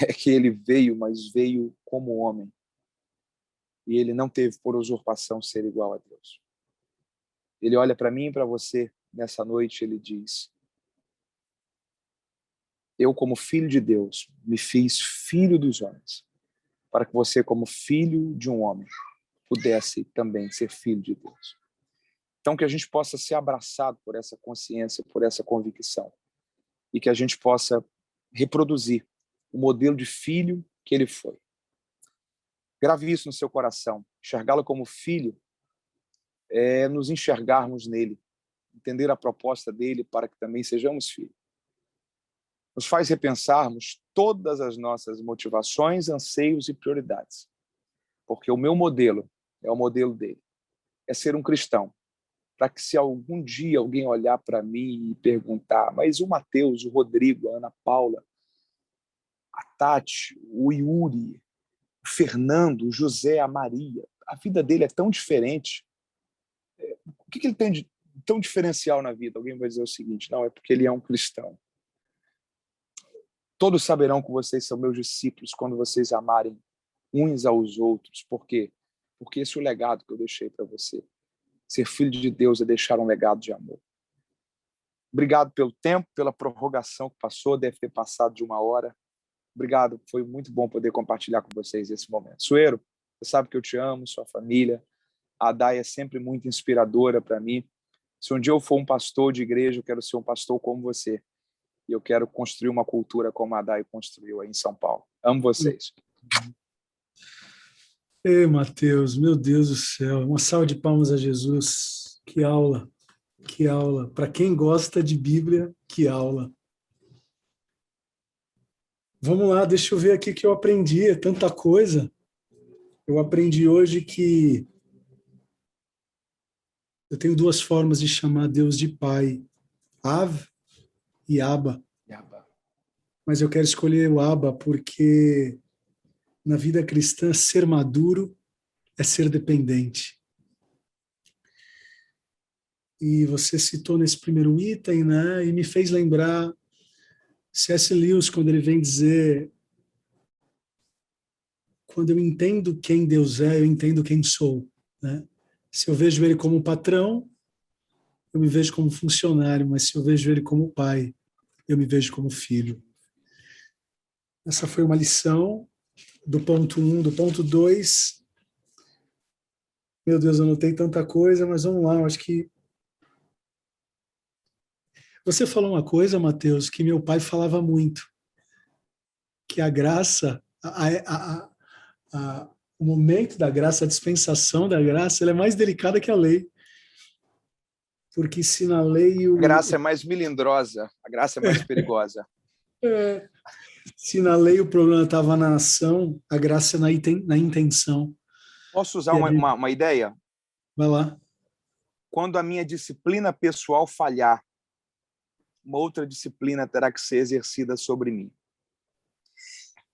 é que ele veio, mas veio como homem. E ele não teve por usurpação ser igual a Deus. Ele olha para mim e para você nessa noite, ele diz, eu como filho de Deus, me fiz filho dos homens, para que você como filho de um homem, pudesse também ser filho de Deus. Então que a gente possa ser abraçado por essa consciência, por essa convicção, e que a gente possa reproduzir o modelo de filho que ele foi. Grave isso no seu coração. Enxergá-lo como filho é nos enxergarmos nele, entender a proposta dele para que também sejamos filhos. Nos faz repensarmos todas as nossas motivações, anseios e prioridades. porque o meu modelo é o modelo dele. É ser um cristão. Para que se algum dia alguém olhar para mim e perguntar, mas o Mateus, o Rodrigo, a Ana Paula, a Tati, o Yuri, o Fernando, o José, a Maria, a vida dele é tão diferente. O que ele tem de tão diferencial na vida? Alguém vai dizer o seguinte, não, é porque ele é um cristão. Todos saberão que vocês são meus discípulos quando vocês amarem uns aos outros. Por quê? Porque esse é o legado que eu deixei para você. Ser filho de Deus é deixar um legado de amor. Obrigado pelo tempo, pela prorrogação que passou, deve ter passado de 1 hora. Obrigado, foi muito bom poder compartilhar com vocês esse momento. Sueiro, você sabe que eu te amo, sua família. A Adai é sempre muito inspiradora para mim. Se um dia eu for um pastor de igreja, eu quero ser um pastor como você. E eu quero construir uma cultura como a Adai construiu aí em São Paulo. Amo vocês. Ei, Mateus, meu Deus do céu. Uma salva de palmas a Jesus. Que aula, que aula. Para quem gosta de Bíblia, que aula. Vamos lá, deixa eu ver aqui o que eu aprendi. É tanta coisa. Eu aprendi hoje que eu tenho 2 formas de chamar Deus de Pai. Av e Abba. Mas eu quero escolher o Abba porque na vida cristã ser maduro é ser dependente. E você citou nesse primeiro item, né? E me fez lembrar C.S. Lewis, quando ele vem dizer: quando eu entendo quem Deus é, eu entendo quem sou, né? Se eu vejo ele como patrão, eu me vejo como funcionário, mas se eu vejo ele como pai, eu me vejo como filho. Essa foi uma lição do ponto 1. Do ponto 2, meu Deus, eu anotei tanta coisa, mas vamos lá, eu acho que você falou uma coisa, Mateus, que meu pai falava muito, que a graça, o momento da graça, a dispensação da graça, ela é mais delicada que a lei. Porque se na lei... A graça é mais melindrosa, a graça é mais perigosa. Se na lei o problema estava na ação, a graça é na intenção. Posso usar uma ideia? Vai lá. Quando a minha disciplina pessoal falhar, uma outra disciplina terá que ser exercida sobre mim.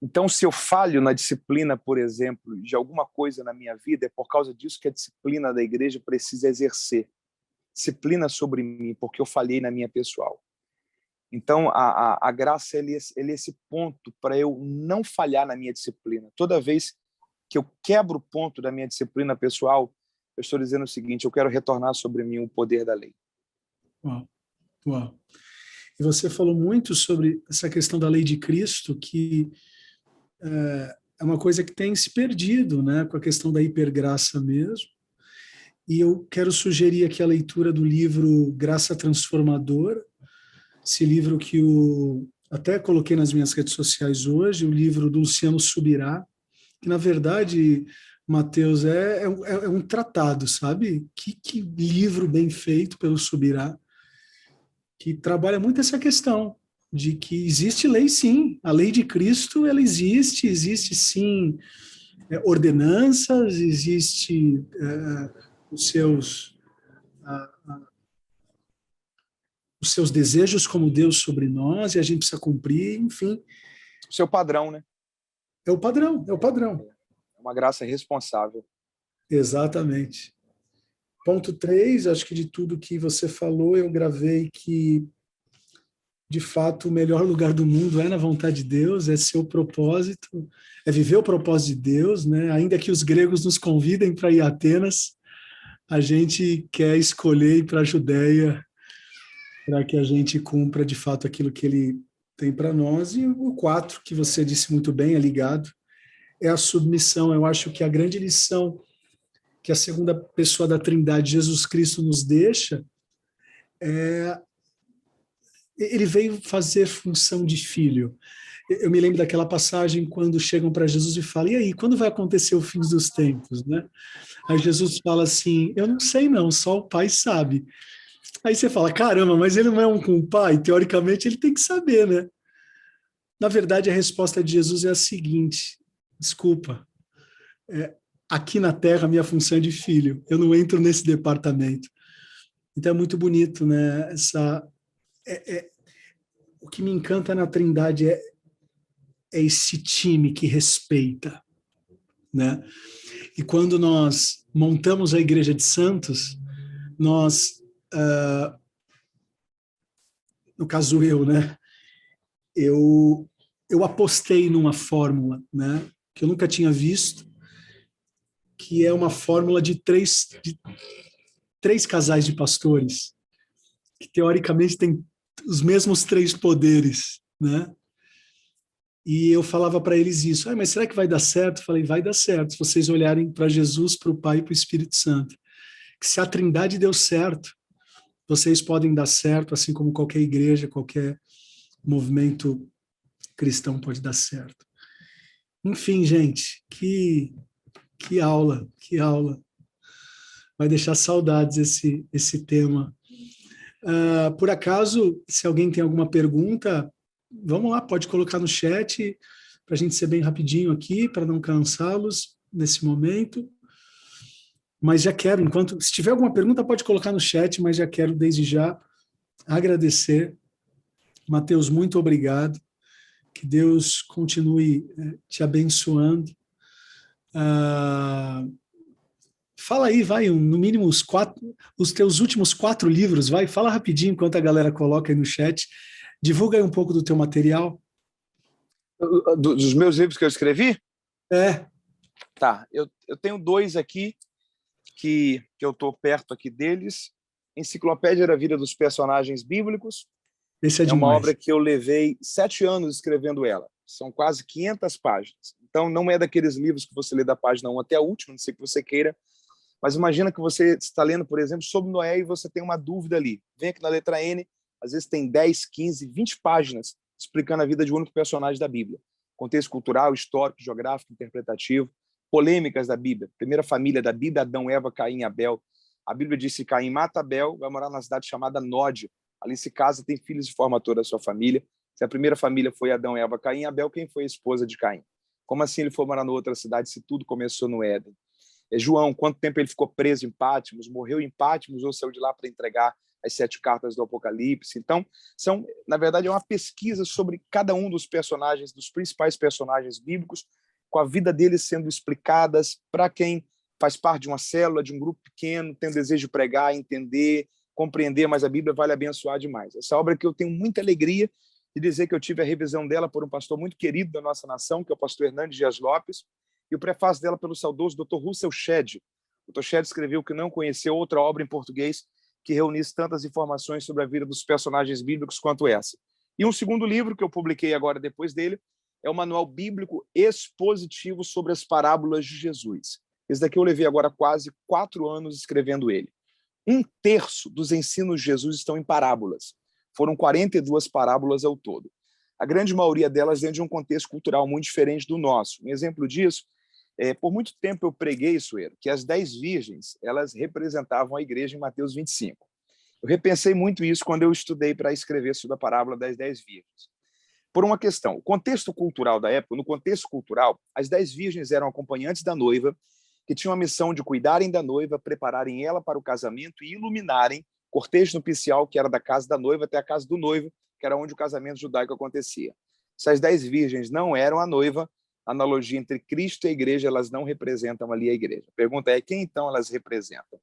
Então, se eu falho na disciplina, por exemplo, de alguma coisa na minha vida, é por causa disso que a disciplina da igreja precisa exercer. Disciplina sobre mim, porque eu falhei na minha pessoal. Então, a graça ele é esse ponto para eu não falhar na minha disciplina. Toda vez que eu quebro o ponto da minha disciplina pessoal, eu estou dizendo o seguinte: eu quero retornar sobre mim o poder da lei. Uau, uau. E você falou muito sobre essa questão da lei de Cristo, que é uma coisa que tem se perdido, né, com a questão da hipergraça mesmo. E eu quero sugerir aqui a leitura do livro Graça Transformadora, esse livro que até coloquei nas minhas redes sociais hoje, o livro do Luciano Subirá, que na verdade, Mateus, é um tratado, sabe? Que livro bem feito pelo Subirá, que trabalha muito essa questão de que existe lei, sim. A lei de Cristo, ela existe sim, ordenanças, existe os seus desejos como Deus sobre nós, e a gente precisa cumprir, enfim. O seu padrão, né? É o padrão, é o padrão. É uma graça responsável. Exatamente. Ponto 3, acho que de tudo que você falou, eu gravei que, de fato, o melhor lugar do mundo é na vontade de Deus, é seu propósito, é viver o propósito de Deus, né? Ainda que os gregos nos convidem para ir a Atenas, a gente quer escolher ir para a Judéia para que a gente cumpra, de fato, aquilo que ele tem para nós. E o 4, que você disse muito bem, é ligado, é a submissão. Eu acho que a grande lição que a segunda pessoa da Trindade, Jesus Cristo, nos deixa ele veio fazer função de filho. Eu me lembro daquela passagem quando chegam para Jesus e falam: e aí, quando vai acontecer o fim dos tempos, né? Aí Jesus fala assim: eu não sei não, só o Pai sabe. Aí você fala: caramba, mas ele não é um com o Pai? Teoricamente ele tem que saber, né? Na verdade, a resposta de Jesus é a seguinte: desculpa, aqui na Terra, a minha função é de filho. Eu não entro nesse departamento. Então é muito bonito, né? O que me encanta na Trindade é esse time que respeita, né? E quando nós montamos a Igreja de Santos, nós, no caso eu, né? Eu apostei numa fórmula, né? Que eu nunca tinha visto, que é uma fórmula de três casais de pastores, que teoricamente têm os mesmos três poderes, né? E eu falava para eles isso. Mas será que vai dar certo? Eu falei, vai dar certo, se vocês olharem para Jesus, para o Pai e para o Espírito Santo. Que se a Trindade deu certo, vocês podem dar certo, assim como qualquer igreja, qualquer movimento cristão pode dar certo. Enfim, gente, que aula, que aula. Vai deixar saudades esse tema. Por acaso, se alguém tem alguma pergunta, vamos lá, pode colocar no chat, para a gente ser bem rapidinho aqui, para não cansá-los nesse momento. Mas já quero, se tiver alguma pergunta, pode colocar no chat, mas já quero desde já agradecer. Mateus, muito obrigado. Que Deus continue te abençoando. Fala aí, vai, no mínimo os teus últimos 4 livros, vai, fala rapidinho enquanto a galera coloca aí no chat. Divulga aí um pouco do teu material. Dos meus livros que eu escrevi? É. Tá, eu tenho 2 aqui, que eu estou perto aqui deles. Enciclopédia da Vida dos Personagens Bíblicos. Esse é uma demais. obra que eu levei 7 anos escrevendo ela. São quase 500 páginas. Então, não é daqueles livros que você lê da página 1 até a última, não sei que você queira, mas imagina que você está lendo, por exemplo, sobre Noé e você tem uma dúvida ali. Vem aqui na letra N, às vezes tem 10, 15, 20 páginas explicando a vida de um único personagem da Bíblia. Contexto cultural, histórico, geográfico, interpretativo, polêmicas da Bíblia. Primeira família da Bíblia, Adão, Eva, Caim e Abel. A Bíblia diz que Caim mata Abel, vai morar na cidade chamada Nod. Ali se casa, tem filhos e forma toda a sua família. Se a primeira família foi Adão, Eva, Caim e Abel, quem foi a esposa de Caim? Como assim ele foi morar em outra cidade se tudo começou no Éden? João, quanto tempo ele ficou preso em Patmos, morreu em Patmos ou saiu de lá para entregar as 7 cartas do Apocalipse? Então, na verdade, é uma pesquisa sobre cada um dos personagens, dos principais personagens bíblicos, com a vida deles sendo explicadas para quem faz parte de uma célula, de um grupo pequeno, tem o desejo de pregar, entender, compreender, mas a Bíblia vai lhe abençoar demais. Essa obra que eu tenho muita alegria de dizer que eu tive a revisão dela por um pastor muito querido da nossa nação, que é o pastor Hernandes Dias Lopes, e o prefácio dela pelo saudoso Dr. Russell Shedd. O Dr. Shedd escreveu que não conheceu outra obra em português que reunisse tantas informações sobre a vida dos personagens bíblicos quanto essa. E um segundo livro que eu publiquei agora depois dele é o Manual Bíblico Expositivo sobre as Parábolas de Jesus. Esse daqui eu levei agora quase 4 anos escrevendo ele. 1/3 dos ensinos de Jesus estão em parábolas. Foram 42 parábolas ao todo. A grande maioria delas dentro de um contexto cultural muito diferente do nosso. Um exemplo disso, por muito tempo eu preguei, Suero, que as 10 virgens, elas representavam a igreja em Mateus 25. Eu repensei muito isso quando eu estudei para escrever sobre a parábola das 10 virgens. Por uma questão, o contexto cultural da época, no contexto cultural, as 10 virgens eram acompanhantes da noiva, que tinham a missão de cuidarem da noiva, prepararem ela para o casamento e iluminarem o cortejo nupcial, que era da casa da noiva até a casa do noivo, que era onde o casamento judaico acontecia. Se as 10 virgens não eram a noiva, a analogia entre Cristo e a igreja, elas não representam ali a igreja. A pergunta é, quem então elas representam?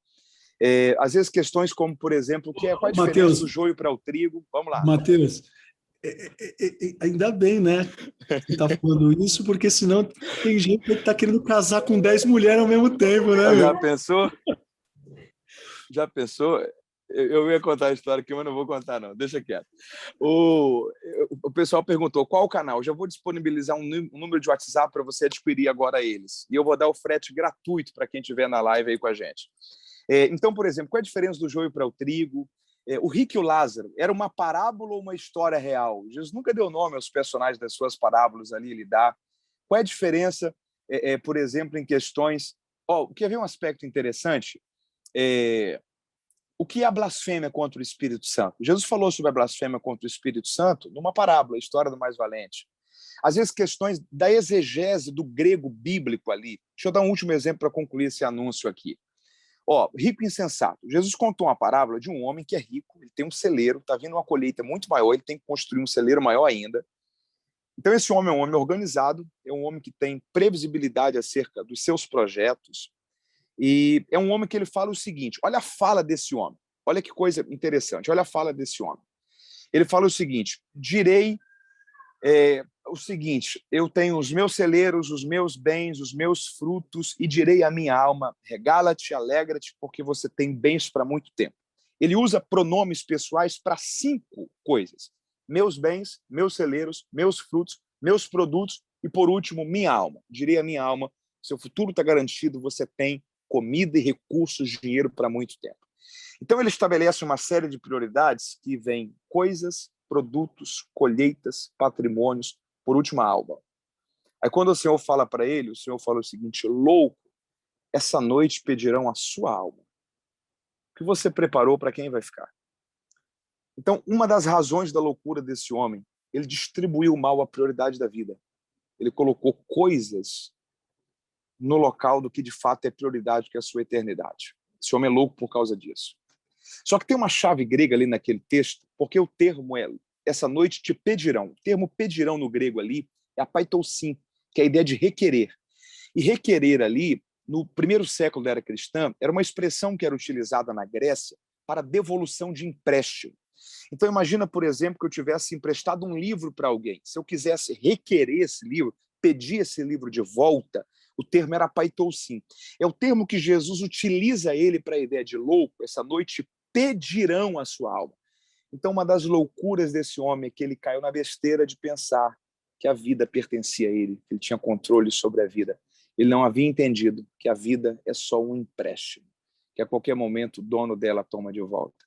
Às vezes questões como, por exemplo, qual a diferença do joio para o trigo? Vamos lá. Mateus, ainda bem, né? Você está falando isso, porque senão tem gente que está querendo casar com 10 mulheres ao mesmo tempo, né? Já pensou? Já pensou? Eu ia contar a história aqui, mas não vou contar, não. Deixa quieto. O pessoal perguntou qual o canal. Eu já vou disponibilizar um número de WhatsApp para você adquirir agora eles. E eu vou dar o frete gratuito para quem estiver na live aí com a gente. Então, por exemplo, qual é a diferença do joio para o trigo? O rico e o Lázaro, era uma parábola ou uma história real? Jesus nunca deu nome aos personagens das suas parábolas ali, ele dá. Qual é a diferença, por exemplo, em questões... quer ver um aspecto interessante? O que é a blasfêmia contra o Espírito Santo? Jesus falou sobre a blasfêmia contra o Espírito Santo numa parábola, a história do mais valente. Às vezes, questões da exegese do grego bíblico ali. Deixa eu dar um último exemplo para concluir esse anúncio aqui. Rico e insensato. Jesus contou uma parábola de um homem que é rico, ele tem um celeiro, está vindo uma colheita muito maior, ele tem que construir um celeiro maior ainda. Então, esse homem é um homem organizado, é um homem que tem previsibilidade acerca dos seus projetos, e é um homem que ele fala o seguinte, olha a fala desse homem, olha que coisa interessante, olha a fala desse homem. Ele fala o seguinte, direi o seguinte, eu tenho os meus celeiros, os meus bens, os meus frutos, e direi à minha alma, regala-te, alegra-te, porque você tem bens para muito tempo. Ele usa pronomes pessoais para 5 coisas. Meus bens, meus celeiros, meus frutos, meus produtos e, por último, minha alma. Direi à minha alma, seu futuro está garantido, você tem comida e recursos, dinheiro para muito tempo. Então, ele estabelece uma série de prioridades que vêm coisas, produtos, colheitas, patrimônios, por último, a alma. Aí, quando o Senhor fala para ele, o Senhor fala o seguinte, louco, essa noite pedirão a sua alma. O que você preparou para quem vai ficar? Então, uma das razões da loucura desse homem, ele distribuiu mal a prioridade da vida. Ele colocou coisas no local do que de fato é prioridade, que é a sua eternidade. Esse homem é louco por causa disso. Só que tem uma chave grega ali naquele texto, porque o termo é essa noite te pedirão. O termo pedirão no grego ali é apaitousin, que é a ideia de requerer. E requerer ali, no primeiro século da era cristã, era uma expressão que era utilizada na Grécia para devolução de empréstimo. Então imagina, por exemplo, que eu tivesse emprestado um livro para alguém. Se eu quisesse requerer esse livro, pedir esse livro de volta, o termo era apaitousin. É o termo que Jesus utiliza ele para a ideia de louco, essa noite pedirão a sua alma. Então, uma das loucuras desse homem é que ele caiu na besteira de pensar que a vida pertencia a ele, que ele tinha controle sobre a vida. Ele não havia entendido que a vida é só um empréstimo, que a qualquer momento o dono dela toma de volta.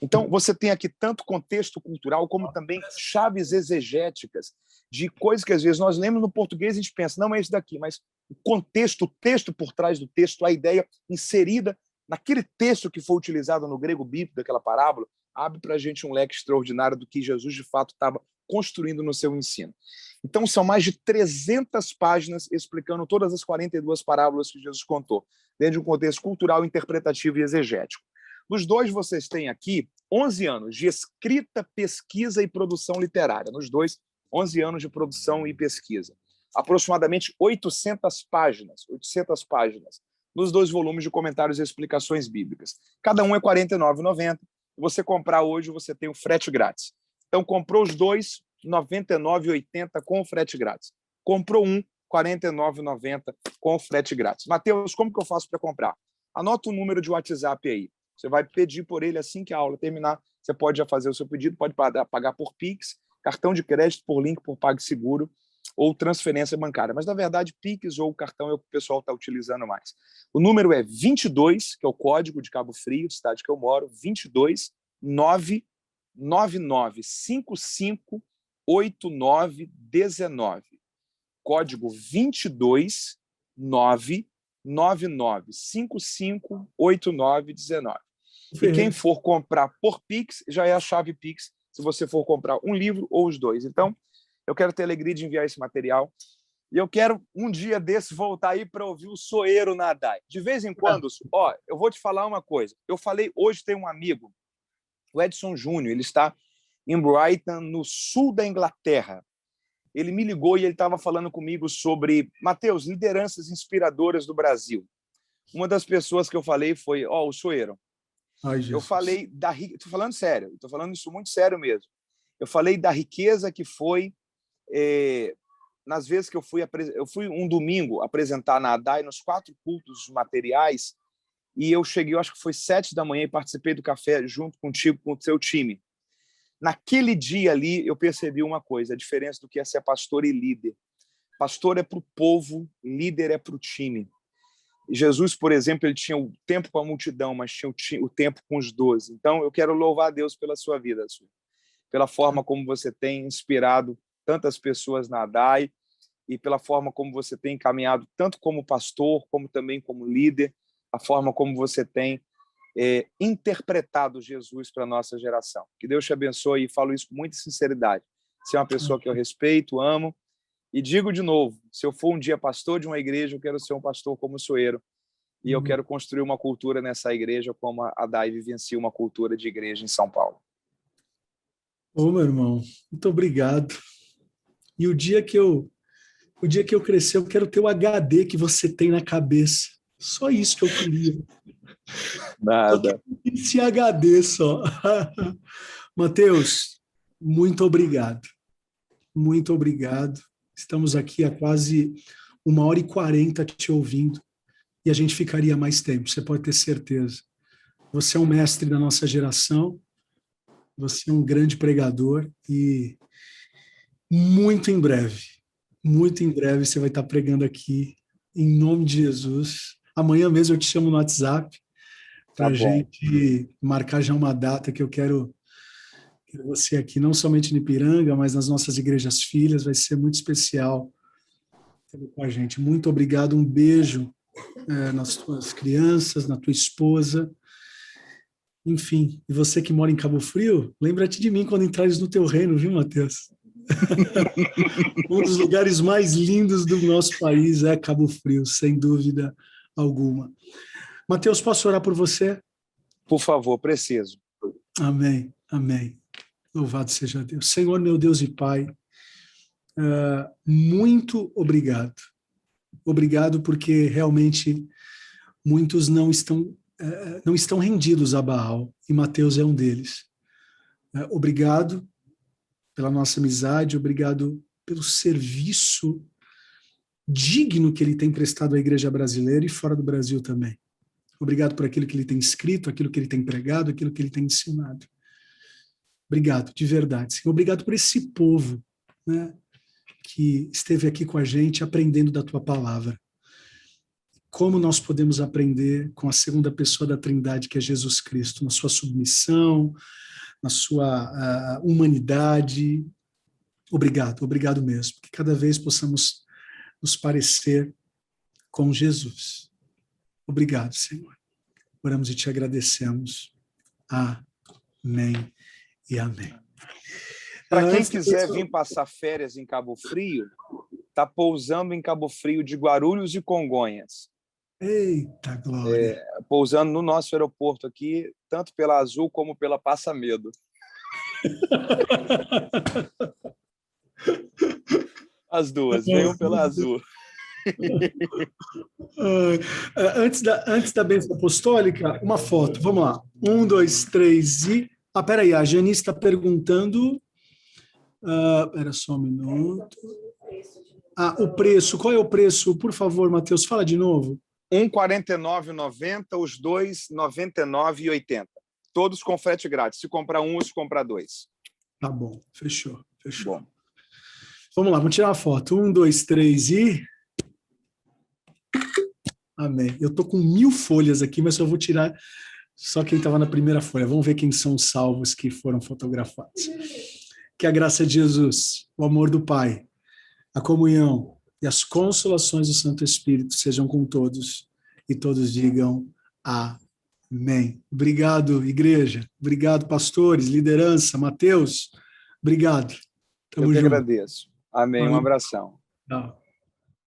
Então, você tem aqui tanto contexto cultural como também chaves exegéticas de coisas que às vezes nós lemos no português e a gente pensa, não é isso daqui, mas o contexto, o texto por trás do texto, a ideia inserida naquele texto que foi utilizado no grego bíblico daquela parábola, abre para a gente um leque extraordinário do que Jesus de fato estava construindo no seu ensino. Então, são mais de 300 páginas explicando todas as 42 parábolas que Jesus contou, dentro de um contexto cultural, interpretativo e exegético. Nos dois, vocês têm aqui 11 anos de escrita, pesquisa e produção literária. Nos dois, 11 anos de produção e pesquisa. Aproximadamente 800 páginas. 800 páginas. Nos 2 volumes de comentários e explicações bíblicas. Cada um é R$ 49,90. Se você comprar hoje, você tem o frete grátis. Então, comprou os 2, R$ 99,80 com o frete grátis. Comprou um, R$ 49,90 com o frete grátis. Mateus, como que eu faço para comprar? Anota o número de WhatsApp aí. Você vai pedir por ele assim que a aula terminar. Você pode já fazer o seu pedido, pode pagar por Pix, cartão de crédito, por link, por PagSeguro ou transferência bancária. Mas, na verdade, Pix ou cartão é o que o pessoal está utilizando mais. O número é 22, que é o código de Cabo Frio, cidade que eu moro, 22 99955 8919. Código 22 99955 8919. E quem for comprar por Pix, já é a chave Pix, se você for comprar um livro ou os 2. Então, eu quero ter a alegria de enviar esse material. E eu quero, um dia desse, voltar aí para ouvir o Soeiro na ADAI. De vez em quando, eu vou te falar uma coisa. Eu falei, hoje tem um amigo, o Edson Júnior, ele está em Brighton, no sul da Inglaterra. Ele me ligou e ele estava falando comigo sobre, Mateus, lideranças inspiradoras do Brasil. Uma das pessoas que eu falei foi, o Soeiro. Ai, eu falei da... Estou falando sério, estou falando isso muito sério mesmo. Eu falei da riqueza que foi... nas vezes que eu fui um domingo apresentar na ADAI nos 4 cultos materiais, e eu cheguei, eu acho que foi 7 da manhã, e participei do café junto contigo, com o seu time. Naquele dia ali, eu percebi uma coisa, a diferença do que é ser pastor e líder. Pastor é para o povo, líder é para o time. Jesus, por exemplo, ele tinha o tempo com a multidão, mas tinha o tempo com os 12. Então, eu quero louvar a Deus pela sua vida, pela forma como você tem inspirado tantas pessoas na ADAI e pela forma como você tem caminhado tanto como pastor, como também como líder, a forma como você tem interpretado Jesus para a nossa geração. Que Deus te abençoe e falo isso com muita sinceridade. Você é uma pessoa que eu respeito, amo E digo de novo, se eu for um dia pastor de uma igreja, eu quero ser um pastor como o Soeiro. E eu quero construir uma cultura nessa igreja como a Dai vivencia uma cultura de igreja em São Paulo. Ô, meu irmão, muito obrigado. E o dia que eu crescer, eu quero ter o HD que você tem na cabeça. Só isso que eu queria. Nada. Esse HD só. Mateus, muito obrigado. Muito obrigado. Estamos aqui há quase 1h40 te ouvindo e a gente ficaria mais tempo, você pode ter certeza. Você é um mestre da nossa geração, você é um grande pregador e muito em breve você vai estar pregando aqui em nome de Jesus. Amanhã mesmo eu te chamo no WhatsApp para a gente marcar já uma data que eu quero você aqui, não somente em Ipiranga, mas nas nossas igrejas filhas, vai ser muito especial com a gente. Muito obrigado, um beijo nas tuas crianças, na tua esposa, enfim. E você que mora em Cabo Frio, lembra-te de mim quando entrares no teu reino, viu, Mateus? Um dos lugares mais lindos do nosso país é Cabo Frio, sem dúvida alguma. Mateus, posso orar por você? Por favor, preciso. Amém, amém. Louvado seja Deus. Senhor, meu Deus e Pai, muito obrigado. Obrigado porque realmente muitos não estão rendidos a Baal, e Mateus é um deles. Obrigado pela nossa amizade, obrigado pelo serviço digno que ele tem prestado à igreja brasileira e fora do Brasil também. Obrigado por aquilo que ele tem escrito, aquilo que ele tem pregado, aquilo que ele tem ensinado. Obrigado, de verdade, Senhor. Obrigado por esse povo, né, que esteve aqui com a gente aprendendo da Tua palavra. Como nós podemos aprender com a segunda pessoa da Trindade, que é Jesus Cristo, na sua submissão, na sua humanidade. Obrigado mesmo. Que cada vez possamos nos parecer com Jesus. Obrigado, Senhor. Oramos e te agradecemos. Amém e amém. Para quem quiser vir passar férias em Cabo Frio, está pousando em Cabo Frio de Guarulhos e Congonhas. Eita glória! Pousando no nosso aeroporto aqui, tanto pela Azul como pela Passa Medo. As duas, venham pela Azul. Antes da bênção apostólica, uma foto. Vamos lá. 1, 2, 3 e... peraí, a Janice está perguntando... Espera só um minuto. O preço. Qual é o preço? Por favor, Mateus, fala de novo. Um R$ 49,90, os dois R$ 99,80. Todos com frete grátis. Se comprar um, se comprar dois. Tá bom, fechou. Bom. Vamos lá, vamos tirar uma foto. 1, 2, 3 e... Amém. Eu tô com 1000 folhas aqui, mas eu vou tirar só quem estava na primeira folha. Vamos ver quem são os salvos que foram fotografados. Que a graça de Jesus, o amor do Pai, a comunhão e as consolações do Santo Espírito sejam com todos e todos digam amém. Obrigado, igreja. Obrigado, pastores, liderança, Mateus. Obrigado. Eu que agradeço. Amém. Um abração. Tchau.